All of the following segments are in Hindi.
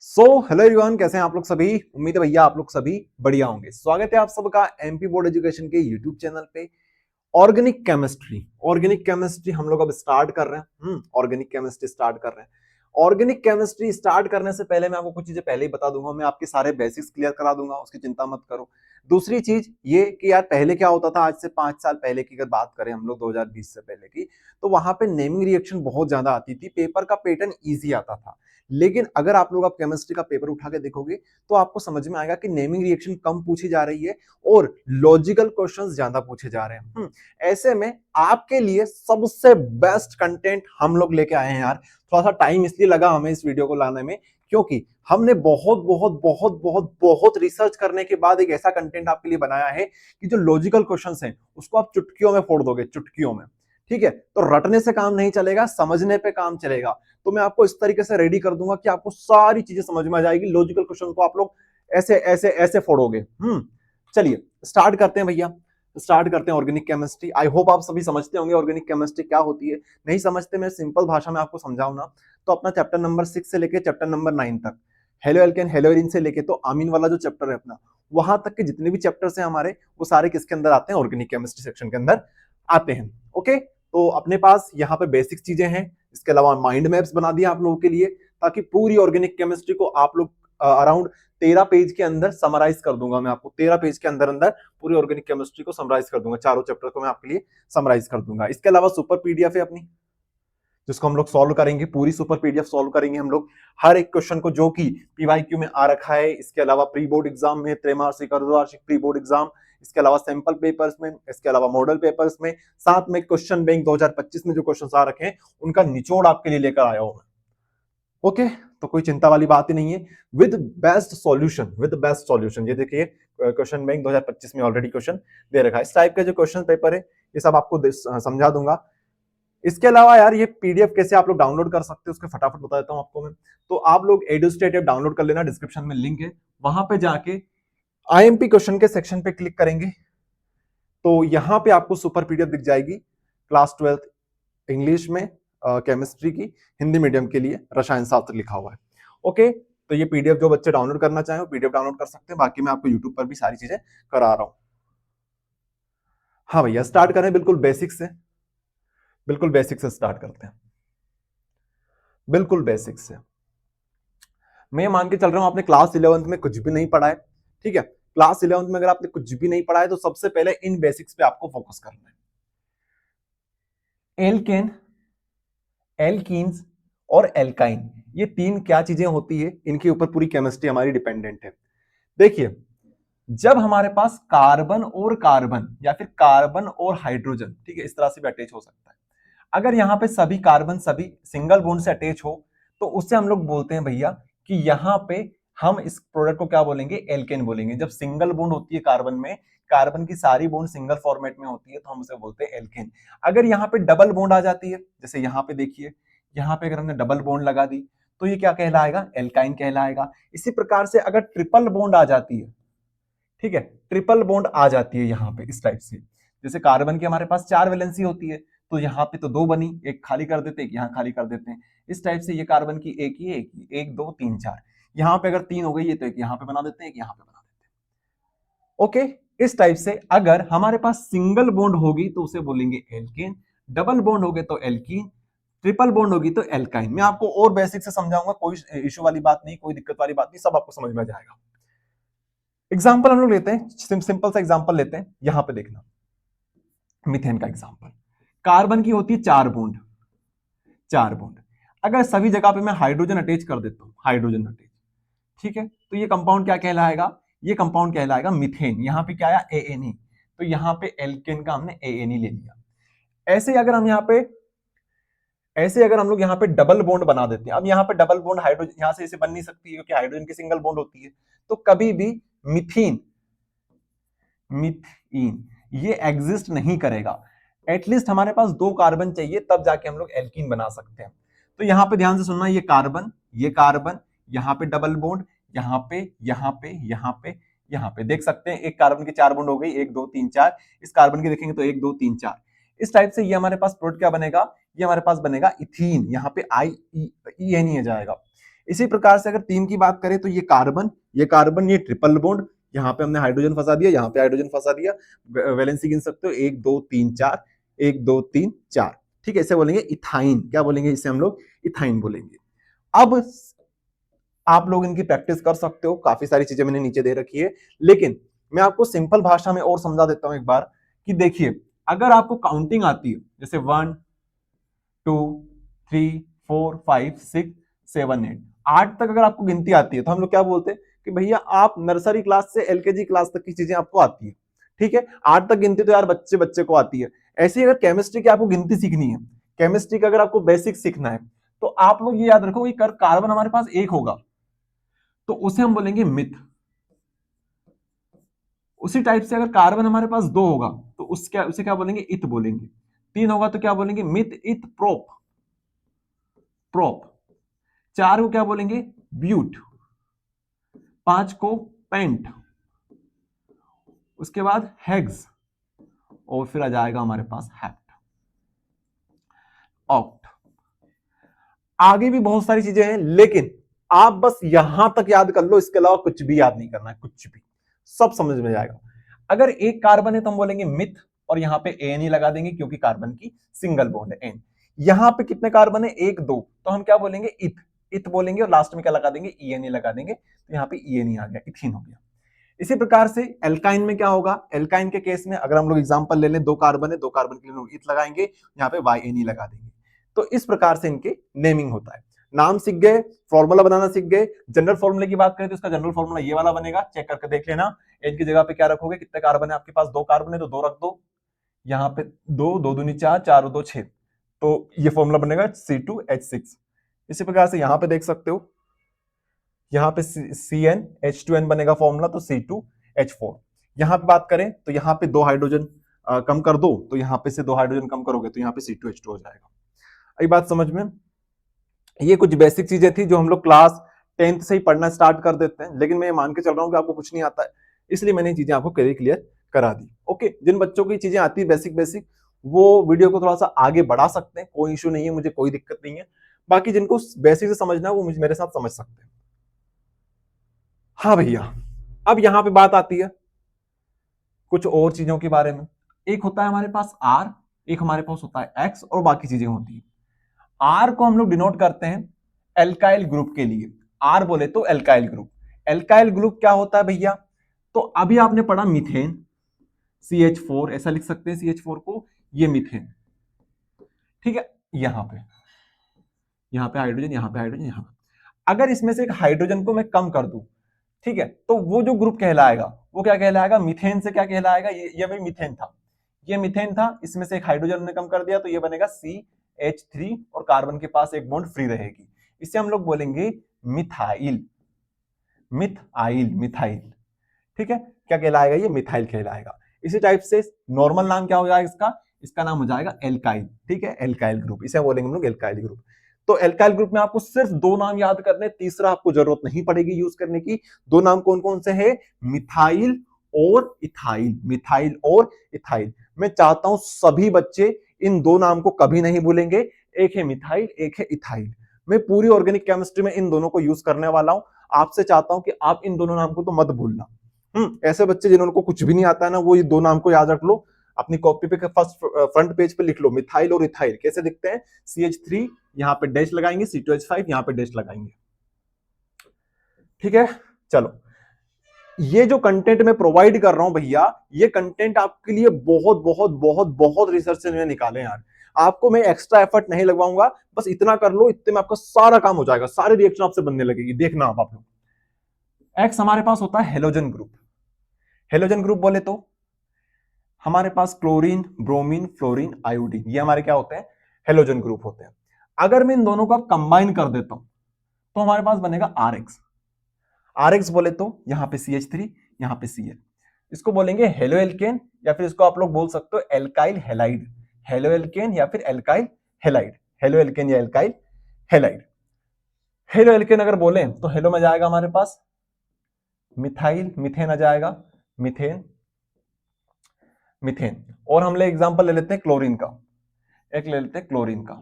हेलो एवरीवन, कैसे हैं आप लोग सभी। उम्मीद है भैया आप लोग सभी बढ़िया होंगे। स्वागत है आप सबका एमपी बोर्ड एजुकेशन के यूट्यूब चैनल पे। ऑर्गेनिक केमिस्ट्री हम लोग अब स्टार्ट कर रहे हैं। ऑर्गेनिक केमिस्ट्री स्टार्ट कर रहे हैं। ऑर्गेनिक केमिस्ट्री स्टार्ट करने से पहले मैं आपको कुछ चीजें पहले ही बता दूंगा। मैं आपके सारे बेसिक्स क्लियर करा दूंगा, उसकी चिंता मत करो। दूसरी चीज ये कि यार पहले क्या होता था, आज से 5 साल पहले की अगर बात करें हम लोग 2020 से पहले की, तो वहां पे नेमिंग रिएक्शन बहुत ज्यादा आती थी, पेपर का पैटर्न ईजी आता था। लेकिन अगर आप लोग अब केमिस्ट्री का पेपर उठा के देखोगे तो आपको समझ में आएगा कि नेमिंग रिएक्शन कम पूछी जा रही है और लॉजिकल क्वेश्चंस ज्यादा पूछे जा रहे हैं। ऐसे में आपके लिए सबसे बेस्ट कंटेंट हम लोग लेके आए हैं यार। थोड़ा सा टाइम इसलिए लगा हमें इस वीडियो को लाने में, क्योंकि हमने बहुत बहुत बहुत बहुत बहुत रिसर्च करने के बाद एक ऐसा कंटेंट आपके लिए बनाया है कि जो लॉजिकल क्वेश्चंस हैं उसको आप चुटकियों में फोड़ दोगे, चुटकियों में। ठीक है, तो रटने से काम नहीं चलेगा, समझने पे काम चलेगा। तो मैं आपको इस तरीके से रेडी कर दूंगा कि आपको सारी चीजें समझ में आ जाएगी। लॉजिकल क्वेश्चन को आप लोग ऐसे ऐसे ऐसे फोड़ोगे। चलिए स्टार्ट करते हैं भैया, स्टार्ट करते हैं ऑर्गेनिक केमिस्ट्री। आई होप आप सभी समझते होंगे ऑर्गेनिक केमिस्ट्री क्या होती है। नहीं समझते, मैं सिंपल भाषा में आपको समझाऊं ना, तो अपना चैप्टर नंबर 6 से लेके चैप्टर नंबर 9 तक, हेलो एल्केन हेलो एरिन से लेके तो आमीन वाला जो चैप्टर है अपना, वहां तक के जितने भी चैप्टर्स हैं हमारे, वो सारे किसके अंदर आते हैं, ऑर्गेनिक केमिस्ट्री सेक्शन के अंदर आते हैं। ओके, तो अपने पास यहाँ पे बेसिक चीजें हैं। इसके अलावा माइंड मैप्स बना दिया आप लोगों के लिए, ताकि पूरी ऑर्गेनिक केमिस्ट्री को आप लोग अराउंड 13 पेज के अंदर समराइज कर दूंगा। मैं आपको 13 पेज के अंदर अंदर पूरी ऑर्गेनिक केमिस्ट्री को समराइज कर दूंगा, चारों चैप्टर को मैं आपके लिए समराइज कर दूंगा। इसके अलावा सुपर पीडीएफ है अपनी, जिसको हम लोग सॉल्व करेंगे, पूरी सुपर पीडीएफ सॉल्व करेंगे हम लोग, हर एक क्वेश्चन को जो कि पीवाईक्यू में आ रखा है। इसके अलावा प्री बोर्ड एग्जाम में, त्रैमासिक अर्धवार्षिक प्री बोर्ड एग्जाम, इसके अलावा सैंपल पेपर्स में, इसके अलावा मॉडल पेपर्स में, साथ में क्वेश्चन बैंक 2025 में जो क्वेश्चन आ रखे हैं उनका निचोड़ आपके लिए लेकर आया हूं मैं। ओके, तो कोई चिंता वाली बात ही नहीं है। With best solution, with best solution. ये देखिए क्वेश्चन बैंक 2025 में ऑलरेडी क्वेश्चन दे रखा है। इस टाइप का जो क्वेश्चन पेपर है ये सब आपको समझा दूंगा। इसके अलावा यार ये पीडीएफ कैसे आप लोग डाउनलोड कर सकते हो उसके फटाफट बता देता हूं आपको मैं। तो आप लोग एडुस्टेट ऐप डाउनलोड कर लेना, डिस्क्रिप्शन में लिंक है, वहां पे जाके आईएमपी क्वेश्चन के सेक्शन पे क्लिक करेंगे तो यहां पे आपको सुपर पीडीएफ दिख जाएगी, क्लास 12 इंग्लिश में, केमिस्ट्री की, हिंदी मीडियम के लिए रसायन शास्त्र लिखा हुआ है। ओके, तो ये पीडीएफ जो बच्चे डाउनलोड करना चाहें वो पीडीएफ डाउनलोड कर सकते हैं। बाकी मैं आपको यूट्यूब पर भी सारी चीजें करा रहा हूं। हाँ भैया, स्टार्ट करें बिल्कुल बेसिक से, बिल्कुल बेसिक से स्टार्ट करते हैं, बिल्कुल बेसिक से। मैं मान के चल रहा हूं आपने क्लास 11th में कुछ भी नहीं पढ़ा है। ठीक है, क्लास 11th में अगर आपने कुछ भी नहीं पढ़ा है तो सबसे पहले इन बेसिक्स पे आपको फोकस करना है। एल्केन, एल्कीन्स और एल्काइन, ये तीन क्या चीजें होती है, इनके ऊपर पूरी केमिस्ट्री हमारी डिपेंडेंट है। देखिए, जब हमारे पास कार्बन और कार्बन या फिर कार्बन और हाइड्रोजन, ठीक है, इस तरह से भी अटैच हो सकता है। अगर यहां पे सभी कार्बन सभी सिंगल बॉन्ड से अटैच हो तो उससे हम लोग बोलते हैं भैया कि यहां पे हम इस प्रोडक्ट को क्या बोलेंगे, एल्केन बोलेंगे। जब सिंगल बॉन्ड होती है कार्बन में, कार्बन की सारी बॉन्ड सिंगल फॉर्मेट में होती है तो हम उसे बोलते हैं एल्केन। अगर यहाँ पे डबल बॉन्ड आ जाती है, जैसे यहाँ पे देखिए, यहाँ पे अगर हमने डबल बॉन्ड लगा दी तो ये क्या कहलाएगा, एल्काइन कहलाएगा। इसी प्रकार से अगर ट्रिपल बॉन्ड आ जाती है, ठीक है, ट्रिपल बॉन्ड आ जाती है यहाँ पे इस टाइप से, जैसे कार्बन की हमारे पास 4 वैलेंसी होती है, तो यहाँ पे तो 2 बनी, एक खाली कर देते हैं, एक यहाँ खाली कर देते हैं। इस टाइप से ये कार्बन की एक ही, एक ही, 1 2 3 4, यहाँ पे अगर 3 हो गई है तो एक यहाँ पे बना देते हैं, एक यहाँ पे बना देते हैं। ओके, इस टाइप से अगर हमारे पास सिंगल बॉन्ड होगी तो उसे बोलेंगे एल्केन, डबल बॉन्ड हो गए तो एल्कीन, ट्रिपल बॉन्ड होगी तो एल्काइन। मैं आपको और बेसिक से समझाऊंगा, कोई इश्यू वाली बात नहीं, कोई दिक्कत वाली बात नहीं, सब आपको समझ में आ जाएगा। एग्जाम्पल हम लोग लेते हैं, सिंपल सा एग्जाम्पल लेते हैं, यहां पे देखना, मीथेन का एग्जाम्पल। कार्बन की होती है 4 बॉन्ड, 4 बॉन्ड। अगर सभी जगह पे मैं हाइड्रोजन अटैच कर देता हूं, हाइड्रोजन अटैच, ठीक है, तो ये कंपाउंड क्या कहलाएगा, ये कंपाउंड कहलाएगा मीथेन। यहां पे क्या आया, एएनई, तो यहां पे एल्केन का हमने एएनई ले लिया। ऐसे अगर हम यहाँ पे, ऐसे अगर हम लोग यहाँ पे डबल बॉन्ड बना देते हैं, अब यहाँ पे डबल बॉन्ड हाइड्रोजन यहां से ऐसे बन नहीं सकती है क्योंकि हाइड्रोजन की सिंगल बॉन्ड होती है, तो कभी भी मिथीन, मिथीन ये एग्जिस्ट नहीं करेगा। एटलीस्ट हमारे पास 2 कार्बन चाहिए तब जाके हम लोग एल्कीन बना सकते हैं। तो यहां पे ध्यान से सुनना, ये कार्बन, ये कार्बन, यहां पे डबल बॉन्ड, यहां पे, यहां पे, यहां पे, यहां पे देख सकते हैं, एक कार्बन की 4 बॉन्ड हो गई, 1 2 3 4। इस कार्बन की देखेंगे तो 1 2 3 4। इस टाइप से ये हमारे पास प्रोडक्ट क्या बनेगा, ये हमारे पास बनेगा इथीन, यहाँ पे आई ई एन ई जाएगा। इसी प्रकार से अगर 3 की बात करें तो ये कार्बन, ये ट्रिपल बॉन्ड, यहाँ पे हमने हाइड्रोजन फंसा दिया, यहाँ पे हाइड्रोजन फंसा दिया, वैलेंसी गिन सकते हो 1 2 3 4, 1 2 3 4, ठीक है, इसे बोलेंगे इथाइन। क्या बोलेंगे इसे हम लोग? इथाइन बोलेंगे। अब आप लोग इनकी प्रैक्टिस कर सकते हो, काफी सारी चीजें मैंने नीचे दे रखी है, लेकिन मैं आपको सिंपल भाषा में और समझा देता हूं एक बार कि देखिए, अगर आपको काउंटिंग आती है जैसे 1 2 3 4 5 6 7 8, 8 तक अगर आपको गिनती आती है तो हम लोग क्या बोलते हैं कि भैया आप नर्सरी क्लास से एलकेजी क्लास तक की चीजें आपको आती है, ठीक है। 8 तक गिनती तो यार बच्चे बच्चे को आती है। ऐसे ही अगर केमिस्ट्री की आपको गिनती सीखनी है, केमिस्ट्री का अगर आपको बेसिक सीखना है, तो आप लोग ये याद रखो कि कार्बन हमारे पास एक होगा तो उसे हम बोलेंगे मिथ। उसी टाइप से अगर कार्बन हमारे पास 2 होगा तो उसे क्या बोलेंगे? इथ बोलेंगे। 3 होगा तो क्या बोलेंगे? मिथ इथ प्रोप, प्रोप। 4 को क्या बोलेंगे? ब्यूट। 5 को पेंट, उसके बाद हेक्स, और फिर आ जाएगा हमारे पास हेप्ट, ऑक्ट। आगे भी बहुत सारी चीजें हैं, लेकिन आप बस यहां तक याद कर लो, इसके अलावा कुछ भी याद नहीं करना है, कुछ भी, सब समझ में जाएगा। अगर एक कार्बन है तो हम बोलेंगे मिथ, और यहां पे एन ही लगा देंगे क्योंकि कार्बन की सिंगल बॉन्ड है एन। यहां पे कितने कार्बन है? 1 2, तो हम क्या बोलेंगे? इथ, इथ बोलेंगे, और लास्ट में क्या लगा देंगे? ई एन ही लगा देंगे, तो यहाँ पे ई एन ही आ गया, इथिन हो गया। इसी प्रकार से एल्काइन में क्या होगा? एल्काइन के केस में अगर हम लोग एग्जांपल ले लें, 2 कार्बन है, 2 कार्बन के लिए लोग इथ लगाएंगे, यहाँ पे वाई एन ही लगा देंगे। तो इस प्रकार से इनके नेमिंग होता है। नाम सीख गए, फॉर्मूला बनाना सीख गए। जनरल फॉर्मूले की बात करें तो इसका जनरल फॉर्मूला ये वाला बनेगा, चेक करके देख लेना। एन की जगह पे क्या रखोगे? कितने कार्बन है आपके पास? 2 कार्बन है तो 2 रख दो, यहाँ पे 2 2 दूनी 4, 4 2 6, तो ये फॉर्मूला बनेगा C2H6। इसी प्रकार से यहाँ पे देख सकते हो, यहाँ पे CnH2n बनेगा फॉर्मूला, तो C2H4। यहाँ पे बात करें तो यहाँ पे 2 हाइड्रोजन कम कर दो, तो यहाँ पे से 2 हाइड्रोजन कम करोगे तो यहाँ पे C2H2 हो जाएगा। अभी बात समझ में? ये कुछ बेसिक चीजें थी जो हम लोग क्लास 10th से ही पढ़ना स्टार्ट कर देते हैं, लेकिन मैं मान के चल रहा हूँ कि आपको कुछ नहीं आता है, इसलिए मैंने ये चीजें आपको क्लियर करा दी। ओके, जिन बच्चों की चीजें आती है बेसिक बेसिक, वो वीडियो को थोड़ा सा आगे बढ़ा सकते हैं, कोई इशू नहीं है, मुझे कोई दिक्कत नहीं है। बाकी जिनको बेसिक से समझना है वो मुझे मेरे साथ समझ सकते हैं। हाँ भैया, अब यहां पे बात आती है कुछ और चीजों के बारे में। एक होता है हमारे पास आर, एक हमारे पास होता है एक्स, और बाकी चीजें होती है। आर को हम लोग डिनोट करते हैं एल्काइल ग्रुप के लिए। आर बोले तो एल्काइल ग्रुप। एल्काइल ग्रुप क्या होता है भैया? तो अभी आपने पढ़ा मीथेन, CH4 ऐसा लिख सकते हैं, CH4 को, ये मीथेन, ठीक है। यहाँ पे हाइड्रोजन, यहाँ पे हाइड्रोजन, यहाँ पे। अगर इसमें से एक हाइड्रोजन को मैं कम कर दूं, ठीक है, तो वो जो ग्रुप कहलाएगा वो क्या कहलाएगा? मीथेन से क्या कहलाएगा? ये भी मीथेन था, ये मीथेन था, इसमें से एक हाइड्रोजन ने कम कर दिया तो ये बनेगा CH3, और कार्बन के पास एक बॉन्ड फ्री रहेगी। इसे हम लोग बोलेंगे मिथाइल, मिथाइल, मिथाइल, ठीक है। क्या कहलाएगा? ये मिथाइल कहलाएगा। इसी टाइप से नॉर्मल नाम क्या हो जाएगा इसका? इसका नाम हो जाएगा एल्काइल, ठीक है, एल्काइल ग्रुप, इसे बोलेंगे हम लोग एल्काइल ग्रुप। तो एल्काइल ग्रुप में आपको सिर्फ 2 नाम याद करने, तीसरा आपको जरूरत नहीं पड़ेगी यूज करने की। 2 नाम कौन कौन से हैं? मिथाइल और इथाइल, मिथाइल और इथाइल। मैं चाहता हूं सभी बच्चे इन 2 नाम को कभी नहीं भूलेंगे, एक है मिथाइल, एक है इथाइल। मैं पूरी ऑर्गेनिक केमिस्ट्री में इन दोनों को यूज करने वाला हूं। आपसे चाहता हूं कि आप इन दोनों नाम को तो मत भूलना। ऐसे बच्चे जिन्होंने को कुछ भी नहीं आता है ना, वो ये 2 नाम को याद रख लो, अपनी कॉपी पे फर्स्ट फ्रंट पेज पे लिख लो, मिथाइल और इथाइल कैसे दिखते हैं? CH3 यहाँ पे डैश लगाएंगे, C2H5 यहाँ पे डैश लगाएंगे, ठीक है। चलो, ये जो कंटेंट मैं प्रोवाइड कर रहा हूं भैया, ये कंटेंट आपके लिए बहुत बहुत बहुत बहुत रिसर्च से मैंने निकाले यार। आपको मैं एक्स्ट्रा एफर्ट नहीं लगवाऊंगा, बस इतना कर लो, इतने में आपका सारा काम हो जाएगा, सारे रिएक्शन आपसे बनने लगेगी, देखना आप लोग। एक्स हमारे पास होता है हेलोजन ग्रुप। हेलोजन ग्रुप बोले तो हमारे पास क्लोरीन, ब्रोमीन, फ्लोरीन, आयोडीन, ये हमारे क्या होते हैं? हेलोजन ग्रुप होते हैं। अगर मैं इन दोनों को कंबाइन कर देता हूं तो हमारे पास बनेगा RX। RX बोले तो यहां पे CH3, यहां पे Cl, इसको बोलेंगे हेलो एल्केन, या फिर इसको आप लोग बोल सकते हो एल्काइल हेलाइड। हेलो एल्केन या फिर एल्काइल हेलाइड, हेलो एल्केन या एल्काइल हेलाइड। हेलो एल्केन अगर बोले तो हेलो में जाएगा हमारे पास मिथाइल, मिथेन आ जाएगा, मिथेन, मिथेन। और हम ले एग्जांपल ले लेते हैं क्लोरीन का, एक ले लेते हैं क्लोरीन का,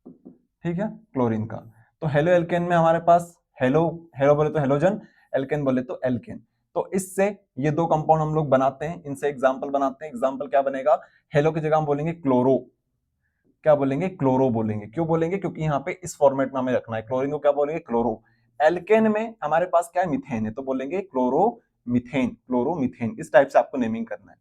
ठीक है, क्लोरीन का। तो हेलो एल्केन में हमारे पास हेलो, हेलो बोले तो हेलोजन, एल्केन बोले तो एल्केन। तो इससे ये दो कंपाउंड हम लोग बनाते हैं, इनसे एग्जाम्पल बनाते हैं। एग्जाम्पल क्या बनेगा, हेलो की जगह हम बोलेंगे क्लोरो, क्या बोलेंगे, क्लोरो बोलेंगे। क्यों बोलेंगे, क्योंकि यहाँ पे इस फॉर्मेट में हमें रखना है। क्लोरीन को क्या बोलेंगे, क्लोरो। एल्केन में हमारे पास क्या है, मिथेन है, तो बोलेंगे क्लोरो मिथेन, क्लोरो मिथेन। इस टाइप से आपको नेमिंग करना है।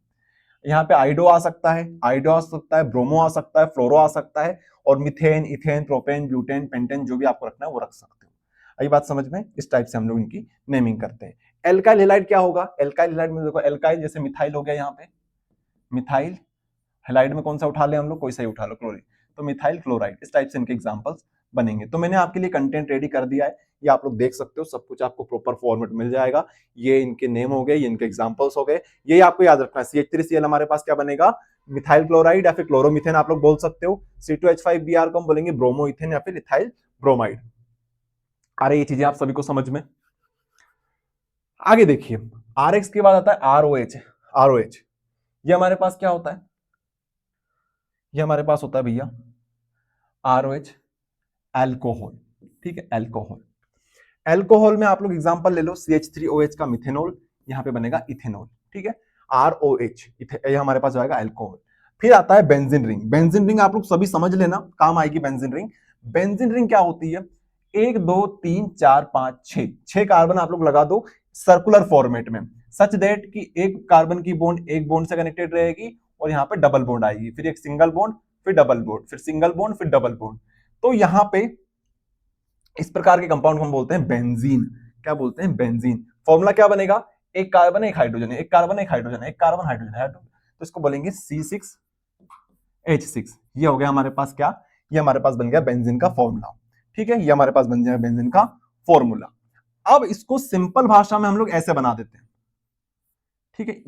यहाँ पे आइडो आ सकता है, आइडो आ सकता है, ब्रोमो आ सकता है, फ्लोरो आ सकता है, और methane, ethane, propane, butane, pentane जो भी आपको रखना है वो रख सकते हो। आई बात समझ में, इस टाइप से हम लोग इनकी नेमिंग करते हैं। एल्काइल हैलाइड क्या होगा, एल्काइल हैलाइड में देखो, एल्काइल जैसे मिथाइल हो गया, यहाँ पे मिथाइल, हैलाइड में कौन सा उठा ले हम लोग, कोई सा ही उठा लो, क्लोरीन, तो मिथाइल क्लोराइड। इस टाइप से इनके एग्जांपल्स बनेंगे। तो मैंने आपके लिए कंटेंट रेडी कर दिया है, ये आप लोग देख सकते हो, सब कुछ आपको प्रॉपर फॉर्मेट मिल जाएगा। ये इनके नेम हो गए, ये इनके एग्जांपल्स हो गए, ये आपको याद रखना है। CH3Cl हमारे पास क्या बनेगा, मिथाइल क्लोराइड या फिर क्लोरोमिथेन आप लोग बोल सकते हो। C2H5Br को हम बोलेंगे ब्रोमोइथेन या फिर इथाइल ब्रोमाइड। अरे ये चीजें आप सभी को समझ में। आगे देखिए, RX के बाद आता है ROH। ROH ये हमारे पास क्या होता है, ये हमारे पास होता है भैया ROH, एल्कोहल। ठीक है, एल्कोहल। एल्कोहल में आप लोग एग्जांपल ले लो, CH3OH का मिथेनॉल, यहां पे बनेगा इथेनॉल। ठीक है, ROH, ये हमारे पास जाएगा एल्कोहल। फिर आता है बेंजीन रिंग। बेंजीन रिंग आप लोग सभी समझ लेना, काम आएगी बेंजीन रिंग। बेंजीन रिंग क्या होती है, 1 2 3 4 5 6, 6 कार्बन आप लोग लगा दो सर्कुलर फॉर्मेट में, सच दैट कि एक कार्बन की बॉन्ड एक बॉन्ड से कनेक्टेड रहेगी, और यहाँ पे डबल बॉन्ड आएगी, फिर एक सिंगल बॉन्ड, फिर डबल बॉन्ड, फिर सिंगल बॉन्ड, फिर डबल बॉन्ड। तो यहाँ पे इस प्रकार के कंपाउंड को हम बोलते हैं बेंजीन। क्या बोलते हैं, बेंजीन। फॉर्मूला क्या बनेगा, एक कार्बन एक हाइड्रोजन है, एक कार्बन एक हाइड्रोजन है, एक कार्बन हाइड्रोजन है, तो इसको बोलेंगे C6H6। ये हो गया हमारे पास क्या, ये हमारे पास बन गया बेंजीन का फॉर्मूला। ठीक है, ये हमारे पास बन जाएगा बेंजीन का फॉर्मूला। अब इसको सिंपल भाषा में हम लोग ऐसे बना देते हैं। ठीक है,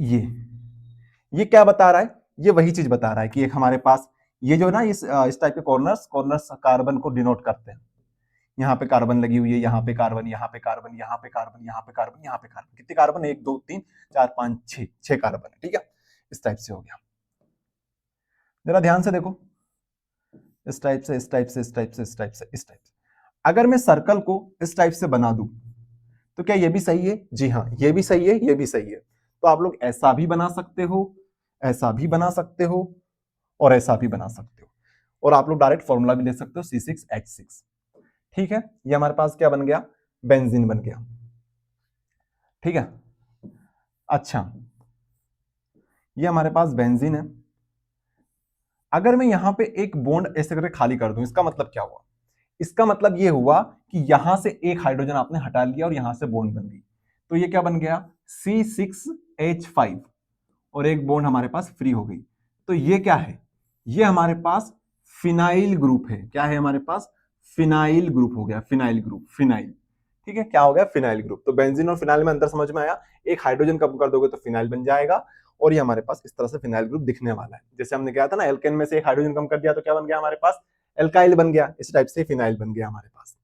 ये क्या बता रहा है, ये वही चीज बता रहा है कि एक हमारे पास ये जो ना इस टाइप के कॉर्नर्स, कॉर्नर्स कार्बन को डिनोट करते हैं। यहाँ पे कार्बन लगी हुई है, यहाँ पे कार्बन, यहाँ पे कार्बन, यहाँ पे कार्बन, यहाँ पे कार्बन, यहाँ पे कार्बन। कितने कार्बन, 1 2 3 4 5 6, 6 कार्बन है। ठीक है, इस टाइप से हो गया। जरा ध्यान से देखो, इस टाइप से, इस टाइप से, इस टाइप से, इस टाइप से, इस टाइप से। अगर मैं सर्कल को इस टाइप से बना दूं तो क्या ये भी सही है, जी हाँ, ये भी सही है, ये भी सही है। तो आप लोग ऐसा भी बना सकते हो, ऐसा भी बना सकते हो, और ऐसा भी बना सकते हो, और आप लोग डायरेक्ट फॉर्मूला भी ले सकते हो, C6H6। ठीक है, ये हमारे पास क्या बन गया, बेंजीन बन गया। ठीक है, अच्छा, ये हमारे पास बेंजीन है। अगर मैं यहां पे एक बॉन्ड ऐसे करके खाली कर दूं, इसका मतलब क्या हुआ, इसका मतलब ये हुआ कि यहां से एक हाइड्रोजन आपने हटा लिया और यहां से बॉन्ड बन गई, तो ये क्या बन गया, C6H5, और एक बॉन्ड हमारे पास फ्री हो गई। तो ये क्या है, ये हमारे पास फिनाइल ग्रुप है। क्या है हमारे पास, फिनाइल ग्रुप हो गया, फिनाइल ग्रुप, फिनाइल। ठीक है, क्या हो गया, फिनाइल ग्रुप। तो बेंजीन और फिनाइल में अंतर समझ में आया, एक हाइड्रोजन कम कर दोगे तो फिनाइल बन जाएगा, और ये हमारे पास इस तरह से फिनाइल ग्रुप दिखने वाला है। जैसे हमने कहा था ना, एल्केन में से एक हाइड्रोजन कम कर दिया तो क्या बन गया हमारे पास, एल्काइल बन गया। इस टाइप से फिनाइल बन गया हमारे पास।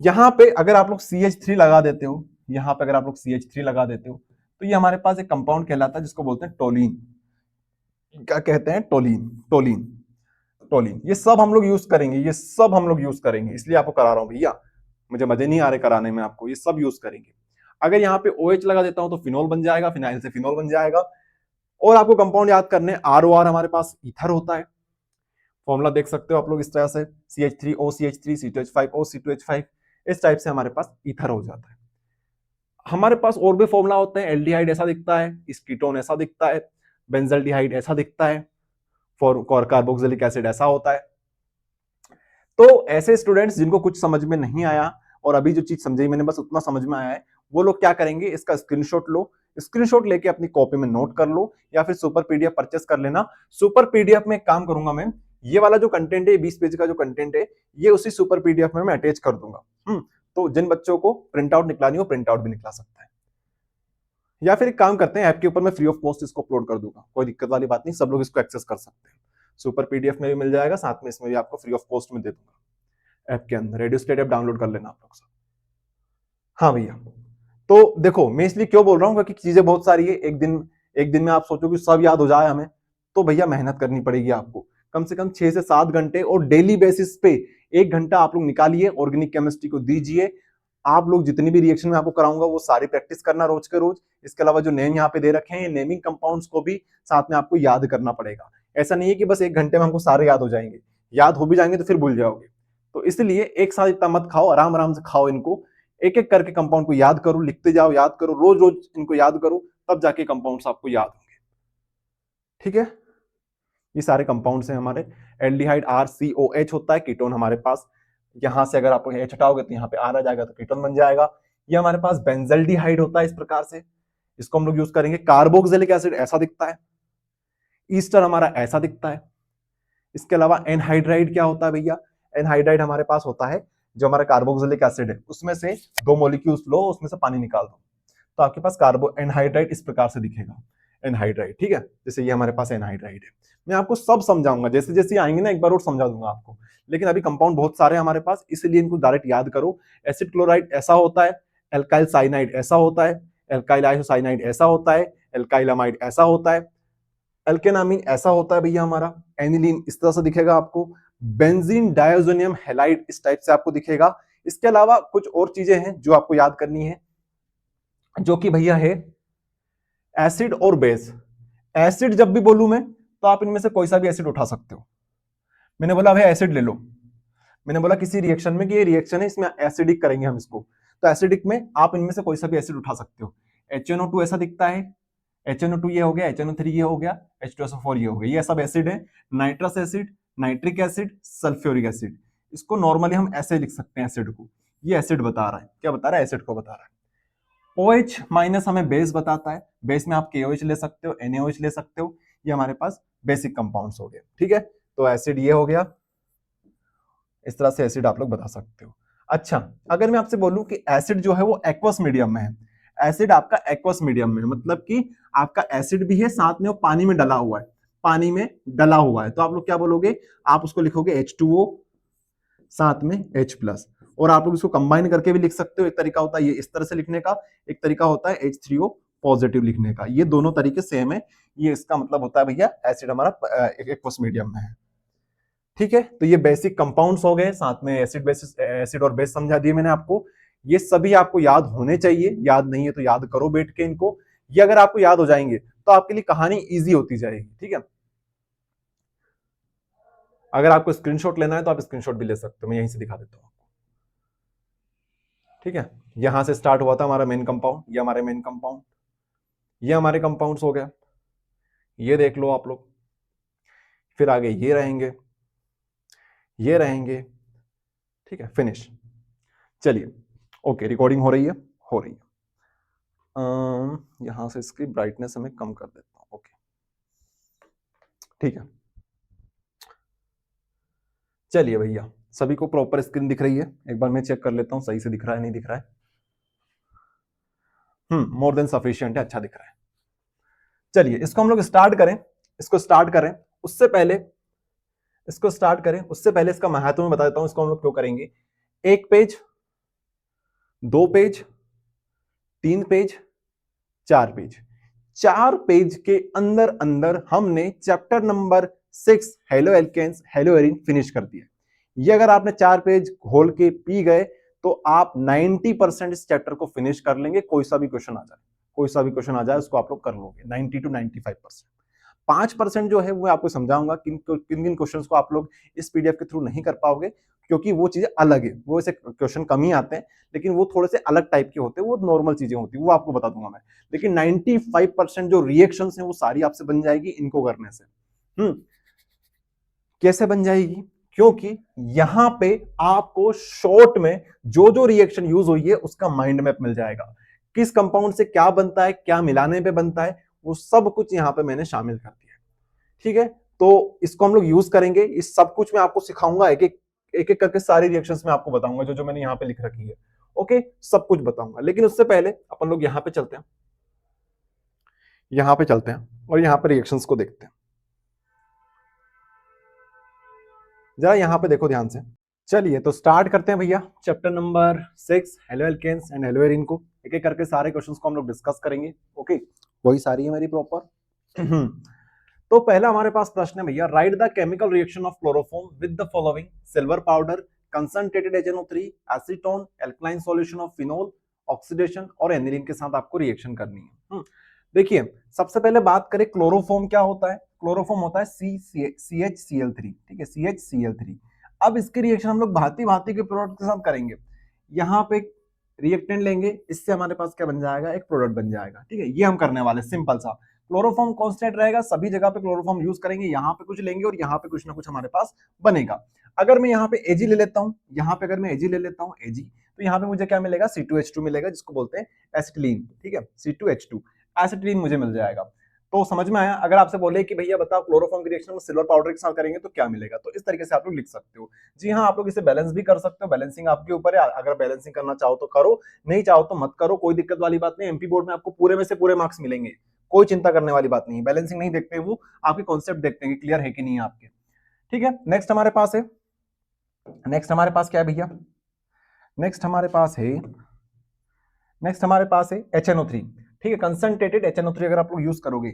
यहां पे अगर आप लोग CH3 लगा देते हो, यहां पे अगर आप लोग CH3 लगा देते हो, तो ये हमारे पास एक कंपाउंड कहलाता है जिसको बोलते हैं टोलिन। क्या कहते हैं, टोलिन, टोलिन, टोलिन। ये सब हम लोग यूज करेंगे, ये सब हम लोग यूज करेंगे, इसलिए आपको करा रहा हूं भैया, मुझे मजे नहीं आ रहे कराने में आपको, ये सब यूज करेंगे। अगर यहाँ पे OH लगा देता हूं तो फिनोल बन जाएगा, फिनाइल से फिनोल बन जाएगा। और आपको कंपाउंड याद करने, ROR हमारे पास ईथर होता है। फॉर्मूला देख सकते हो आप लोग इस तरह से, CH3O CH3 C2H5O C2H5, इस टाइप से हमारे पास ईथर हो जाता है। हमारे पास और भी फॉर्मूला होते हैं, एल्डिहाइड ऐसा दिखता है, कीटोन ऐसा दिखता है, बेंजल्डिहाइड ऐसा दिखता है, फॉर कार्बोक्सिलिक एसिड ऐसा होता है। तो ऐसे स्टूडेंट्स जिनको कुछ समझ में नहीं आया, और अभी जो चीज समझी मैंने बस उतना समझ में आया है, वो लोग क्या करेंगे, इसका स्क्रीनशॉट लो, स्क्रीनशॉट लेके अपनी कॉपी में नोट कर लो, या फिर सुपर पीडीएफ परचेस कर लेना। सुपर पीडीएफ में एक काम करूंगा मैं, ये वाला जो कंटेंट है, 20 पेज का जो कंटेंट है, ये उसी सुपर पीडीएफ में मैं अटैच कर दूंगा। तो जिन बच्चों को प्रिंट आउट निकलानी हो, प्रिंट आउट भी निकला सकता है, या फिर एक काम करते हैं, ऐप के ऊपर मैं फ्री ऑफ कॉस्ट इसको अपलोड कर दूंगा, कोई दिक्कत वाली बात नहीं, सब लोग इसको एक्सेस कर सकते हैं। सुपर पीडीएफ में भी मिल जाएगा, साथ में इसमें भी आपको फ्री ऑफ कॉस्ट में दे दूंगा ऐप के अंदर। रेडियो स्टेट ऐप डाउनलोड कर लेना आप लोग सब। हाँ भैया, तो देखो मैं इसलिए क्यों बोल रहा हूँ, क्योंकि चीजें बहुत सारी है, एक दिन में आप सोचो कि सब याद हो जाए हमें, तो भैया मेहनत करनी पड़ेगी आपको, कम से कम 6 से 7 घंटे, और डेली बेसिस पे 1 घंटा आप लोग निकालिए, ऑर्गेनिक केमिस्ट्री को दीजिए। आप लोग जितनी भी रिएक्शन में आपको कराऊंगा वो सारी प्रैक्टिस करना रोज के रोज। इसके अलावा जो नेम यहाँ पे दे रखे हैं, ये नेमिंग कंपाउंड्स को भी साथ में आपको याद करना पड़ेगा। ऐसा नहीं है कि बस 1 घंटे में हमको सारे याद हो जाएंगे, याद हो भी जाएंगे तो फिर भूल जाओगे। तो इसलिए एक साथ इतना मत खाओ, आराम आराम से खाओ इनको, एक एक करके कंपाउंड को याद करो, लिखते जाओ, याद करो, रोज रोज इनको याद करो, तब जाके कंपाउंड्स आपको याद होंगे। ठीक है, ये सारे कंपाउंड्स हैं हमारे। एल्डिहाइड RCOH होता है, कीटोन हमारे पास, यहां से अगर आप H हटाओगे तो यहाँ पे R आ जाएगा, तो कीटोन बन जाएगा। ये हमारे पास बेंजल्डिहाइड होता है इस प्रकार से, इसको हम लोग यूज करेंगे। कार्बोक्सिलिक एसिड ऐसा दिखता है, ईस्टर हमारा ऐसा दिखता है। इसके अलावा एनहाइड्राइड क्या होता है भैया? एनहाइड्राइड हमारे पास होता है जो हमारा कार्बोक्सिलिक एसिड है, उसमें से 2 मॉलिक्यूल्स लो, उसमें से पानी निकाल दो, तो आपके पास कार्बो एनहाइड्राइड इस प्रकार से दिखेगा, एनहाइड्राइड। ठीक है, जैसे ये हमारे पास एनहाइड्राइड है। मैं आपको सब समझाऊंगा, जैसे जैसे आएंगे ना एक बार और समझा दूंगा आपको, लेकिन अभी कंपाउंड बहुत सारे हमारे पास, इसलिए इनको डायरेक्ट याद करो। एसिड क्लोराइड ऐसा होता है, एल्काइल साइनाइड ऐसा होता है, एल्काइल आइसोसाइनाइड ऐसा होता है, एल्काइल अमाइड ऐसा होता है, एल्केनामिन ऐसा होता है भैया हमारा, एनिलीन इस तरह से दिखेगा आपको, बेंजीन डायोजोनियम हैलाइड इस टाइप से आपको दिखेगा। इसके अलावा कुछ और चीजें हैं जो आपको याद करनी है, जो कि भैया है एसिड और बेस। एसिड जब भी बोलूं मैं तो आप इनमें से कोई सा भी एसिड उठा सकते हो। मैंने बोला भाई एसिड ले लो, मैंने बोला किसी रिएक्शन में कि ये रिएक्शन है, इसमें एसिडिक करेंगे हम इसको, तो एसिडिक में आप इनमें से कोई सा भी एसिड उठा सकते हो। HNO2 ऐसा दिखता है, HNO2 ये हो गया, HNO3 ये हो गया, H2SO4 ये हो गया, ये सब एसिड है। Nitrous acid, nitric acid, sulphuric acid, इसको नॉर्मली हम ऐसे लिख सकते हैं एसिड को। ये एसिड बता रहा है, क्या बता रहा है? एसिड को बता रहा है। OH माइनस हमें बेस बताता है, बेस में आप KOH ले सकते हो, NaOH ले सकते हो, ये हमारे पास बेसिक कंपाउंड्स हो गए। ठीक है, तो एसिड ये हो गया, इस तरह से एसिड आप लोग बता सकते हो। अच्छा, अगर मैं आपसे बोलूं कि एसिड जो है वो एक्वस मीडियम में है, एसिड आपका एक्वस मीडियम में है, मतलब कि आपका एसिड भी है, साथ में वो पानी में डला हुआ है, पानी में डला हुआ है, तो आप लोग क्या बोलोगे? आप उसको लिखोगे H2O साथ में H+, और आप लोग इसको कंबाइन करके भी लिख सकते हो। एक तरीका होता है ये इस तरह से लिखने का, एक तरीका होता है H3O पॉजिटिव लिखने का, ये दोनों तरीके सेम है। ये इसका मतलब होता है भैया एसिड हमारा एक्वस मीडियम में है। ठीक है, तो ये बेसिक कंपाउंड्स हो गए, साथ में एसिड बेसिस, एसिड और बेस समझा दिए मैंने आपको। ये सभी आपको याद होने चाहिए, याद नहीं है तो याद करो बैठ के इनको। ये अगर आपको याद हो जाएंगे तो आपके लिए कहानी इजी होती जाएगी। ठीक है, अगर आपको स्क्रीनशॉट लेना है तो आप स्क्रीनशॉट भी ले सकते हो, मैं यहीं से दिखा देता हूं। ठीक है, यहां से स्टार्ट हुआ था हमारा मेन कंपाउंड, ये हमारे मेन कंपाउंड, ये हमारे कंपाउंड्स हो गए, ये देख लो आप लोग। फिर आगे ये रहेंगे, ये रहेंगे। ठीक है, फिनिश। चलिए, ओके, रिकॉर्डिंग हो रही है, हो रही है। यहां से इसकी ब्राइटनेस हमें कम कर देता हूं। ओके, ठीक है, चलिए भैया, सभी को प्रॉपर स्क्रीन दिख रही है? एक बार मैं चेक कर लेता हूं सही से दिख रहा है नहीं दिख रहा है। मोर देन सफिशिएंट है, अच्छा दिख रहा है। चलिए इसको हम लोग स्टार्ट करें, इसको स्टार्ट करें उससे पहले, इसको स्टार्ट करें उससे पहले इसका महत्व मैं बता देता हूं, इसको हम लोग क्यों करेंगे। 1 page, 2 page, 3 page, 4 page, 4 page के अंदर अंदर हमने chapter number 6 haloalkanes haloarenes finish कर दिया। ये अगर आपने 4 पेज घोल के पी गए तो आप 90% इस चैप्टर को फिनिश कर लेंगे। कोई सा भी क्वेश्चन आ जाए, कोई सा भी क्वेश्चन आ जाए उसको आप लोग कर लोगे 90 to 95%। 5% जो है वो आपको समझाऊंगा किन किन किन क्वेश्चंस को आप लोग इस पीडीएफ के थ्रू नहीं कर पाओगे, क्योंकि वो चीजें अलग है, वो ऐसे क्वेश्चन कम ही आते हैं, लेकिन वो थोड़े से अलग टाइप के होते हैं, वो नॉर्मल चीजें होती है, वो आपको बता दूंगा मैं। लेकिन 95% जो रिएक्शंस हैं वो सारी आपसे बन जाएगी इनको करने से। कैसे बन जाएगी? क्योंकि यहां पे आपको शॉर्ट में जो जो रिएक्शन यूज हुई है उसका माइंड मैप मिल जाएगा, किस कंपाउंड से क्या बनता है, क्या मिलाने पे बनता है, वो सब कुछ यहां पे मैंने शामिल कर दिया। ठीक है, तो इसको हम लोग यूज करेंगे, इस सब कुछ मैं आपको सिखाऊंगा, एक एक करके सारी रिएक्शंस में आपको बताऊंगा जो जो मैंने यहाँ पे लिख रखी है। ओके, सब कुछ बताऊंगा, लेकिन उससे पहले अपन लोग यहाँ पे चलते हैं, यहाँ पे चलते हैं और यहाँ पे रिएक्शंस को देखते हैं। जरा यहाँ पे देखो ध्यान से। चलिए तो स्टार्ट करते हैं भैया, chapter number 6 haloalkanes and haloarenes को एक एक करके सारे क्वेश्चंस को हम लोग डिस्कस करेंगे। ओके, वही सारी है मेरी प्रॉपर। तो पहला हमारे पास प्रश्न है भैया, right the chemical reaction of chloroform with the following silver powder, concentrated HNO3, acetone, alkaline solution of phenol, oxidation और एनिलीन के साथ आपको रिएक्शन करनी है। देखिए सबसे पहले बात करें क्लोरोफॉर्म क्या होता है। क्लोरोफॉर्म होता है CHCl3, ठीक है, CHCl3। अब इसके रिएक्शन हम लोग भांति भांति के प्रोडक्ट के साथ करेंगे। यहाँ पे रिएक्टेंट लेंगे, इससे हमारे पास क्या बन जाएगा, एक प्रोडक्ट बन जाएगा, ठीक है। ये हम करने वाले सिंपल सा। क्लोरोफॉर्म कांस्टेंट रहेगा, सभी जगह पे क्लोरोफॉर्म यूज करेंगे, यहाँ पे कुछ लेंगे और यहाँ पे कुछ ना कुछ हमारे पास बनेगा। अगर मैं यहाँ पे Ag ले लेता हूँ, यहाँ पे अगर मैं Ag ले लेता हूँ Ag, तो यहाँ पे मुझे क्या मिलेगा, C2H2 मिलेगा, जिसको बोलते हैं एसिटिलीन, ठीक है, C2H2 एसिटिलीन मुझे मिल जाएगा। तो समझ में आया। अगर आपसे बोले कि भैया बताओ क्लोरोफॉर्म की रिएक्शन में सिल्वर पाउडर के साथ करेंगे तो क्या मिलेगा, तो इस तरीके से आप लोग लिख सकते हो। जी हाँ, आप लोग इसे बैलेंस भी कर सकते हो, बैलेंसिंग आपके ऊपर है। अगर बैलेंसिंग करना चाहो तो करो, नहीं चाहो तो मत करो, कोई दिक्कत वाली बात नहीं। एमपी बोर्ड में आपको पूरे में से पूरे मार्क्स मिलेंगे, कोई चिंता करने वाली बात नहीं। बैलेंसिंग नहीं देखते, वो आपके कॉन्सेप्ट देखते हैं कि क्लियर है कि नहीं आपके, ठीक है। नेक्स्ट हमारे पास है, नेक्स्ट हमारे पास क्या है भैया, नेक्स्ट हमारे पास है, नेक्स्ट हमारे पास है HNO3, ठीक है। कंसंट्रेटेड HNO3 अगर आप लोग यूज करोगे,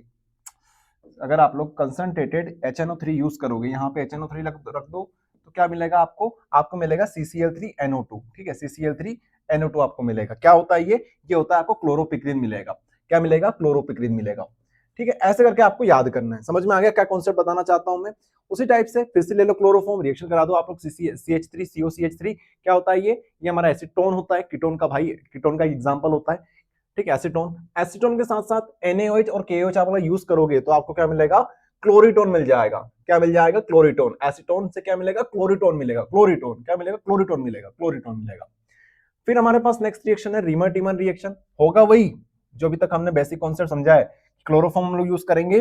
अगर आप लोग कंसंट्रेटेड HNO3 यूज करोगे, यहाँ पे HNO3 रख दो, तो क्या मिलेगा आपको, आपको मिलेगा CCl3NO2, ठीक है, CCl3NO2 आपको मिलेगा। क्या होता है ये होता है आपको क्लोरोपिक्रिन मिलेगा। क्या मिलेगा, क्लोरोपिक्रिन मिलेगा, ठीक है। ऐसे करके आपको याद करना है। समझ में आ गया क्या कॉन्सेप्ट बताना चाहता हूं मैं। उसी टाइप से फिर से ले लो क्लोरोफॉर्म, रिएक्शन करा दो आप लोग। CH3 COCH3 क्या होता है, ये हमारा एसीटोन होता है, कीटोन का भाई, कीटोन का एग्जांपल होता है, ठीक है, एसीटोन। एसीटोन के साथ साथ NaOH और KOH आप लोग यूज करोगे तो आपको क्या मिलेगा, क्लोरीटोन मिल जाएगा। क्या मिल जाएगा, क्लोरीटोन। एसीटोन से क्या मिलेगा, क्लोरीटोन मिलेगा। क्लोरीटोन क्या मिलेगा, क्लोरीटोन मिलेगा, क्लोरीटोन मिलेगा। फिर हमारे पास नेक्स्ट रिएक्शन है रीमर टीमर रिएक्शन। होगा वही जो अभी तक हमने बेसिक कॉन्सेप्ट समझा है। क्लोरोफॉर्म हम लोग यूज करेंगे,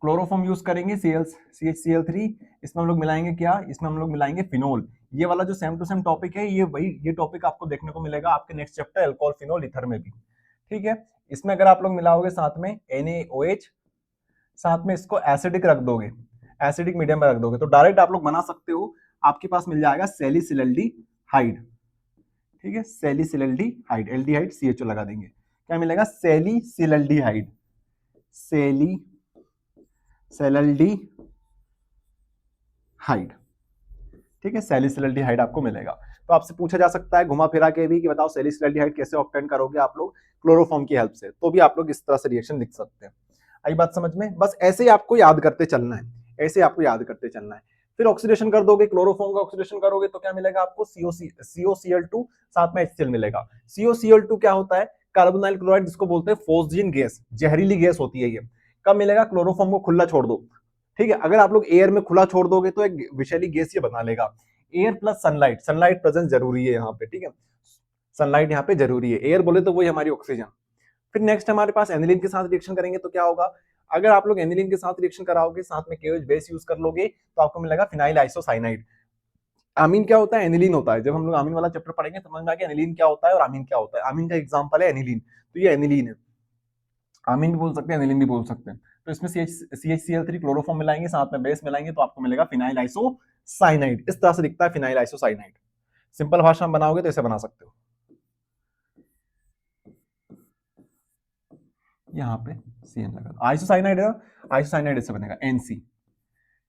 क्लोरोफॉर्म यूज करेंगे CHCl3, इसमें हम लोग मिलाएंगे क्या, इसमें हम लोग मिलाएंगे फिनोल। ये वाला जो सेम टू सेम टॉपिक है, ये टॉपिक आपको देखने को मिलेगा आपके next chapter alcohol phenol ether में भी, ठीक है। इसमें अगर आप लोग मिलाओगे साथ में NaOH, साथ में इसको एसिडिक रख दोगे, एसिडिक मीडियम में रख दोगे, तो डायरेक्ट आप लोग बना सकते हो। आपके पास मिल जाएगा सैलिसिलल्डिहाइड, ठीक है, सैलिसिलल्डिहाइड, एल्डिहाइड CHO लगा देंगे। क्या मिलेगा, सैलिसिलल्डिहाइड, सैलिसिलल्डिहाइड, ठीक है, सैलिसिलल्डिहाइड आपको मिलेगा। तो आपसे पूछा जा सकता है घुमा फिरा के भी कि बताओ सैलिसिलल्डिहाइड कैसे ऑब्टेन करोगे आप लोग क्लोरोफॉर्म की हेल्प से, तो भी आप लोग इस तरह से रिएक्शन लिख सकते हैं। आई बात समझ में। बस ऐसे ही आपको याद करते चलना है, ऐसे आपको याद करते चलना है। फिर ऑक्सीडेशन कर दोगे, क्लोरोफॉर्म का ऑक्सीडेशन करोगे तो क्या मिलेगा आपको, COCl2, साथ में HCl मिलेगा। COCl2 क्या होता है, कार्बोनाइल क्लोराइड, जिसको बोलते हैं फोस्जीन गैस, जहरीली गैस होती है ये। कब मिलेगा, क्लोरोफॉर्म को खुला छोड़ दो, ठीक है। अगर आप लोग एयर में खुला छोड़ दोगे तो एक विषैली गैस ये बना लेगा। Air plus sunlight, sunlight presence जरूरी है यहाँ पे, ठीक है, सनलाइट यहाँ पे जरूरी है। एयर बोले तो वही हमारी ऑक्सीजन। फिर नेक्स्ट हमारे पास एनिलीन के साथ रिएक्शन करेंगे तो क्या होगा, अगर आप लोग एनिलीन के साथ रिएक्शन कराओगे, साथ में KOH बेस यूज कर लोगे, तो आपको मिलेगा फिनाइल आइसोसाइनाइड। अमीन क्या होता है, एनिलीन होता है। जब हम लोग अमीन वाला चैप्टर पढ़ेंगे समझ में आ गया एनिलीन क्या होता है और अमीन क्या होता है। अमीन का एग्जांपल है एनिलीन, तो ये एनिलीन है। अमीन भी बोल सकते हैं, एनिलीन भी बोल सकते हैं। तो इसमें CHCl3 क्लोरोफॉर्म मिलाएंगे, साथ में बेस मिलाएंगे, तो आपको मिलेगा फिनाइल आइसोसाइनाइड। इस तरह से दिखता है फिनाइल आइसोसाइनाइड। सिंपल भाषा में बनाओगे तो ऐसे बना सकते हो। यहाँ पे CN लगा, आइसोसाइनाइड है, आइसोसाइनाइड ऐसे बनेगा NC,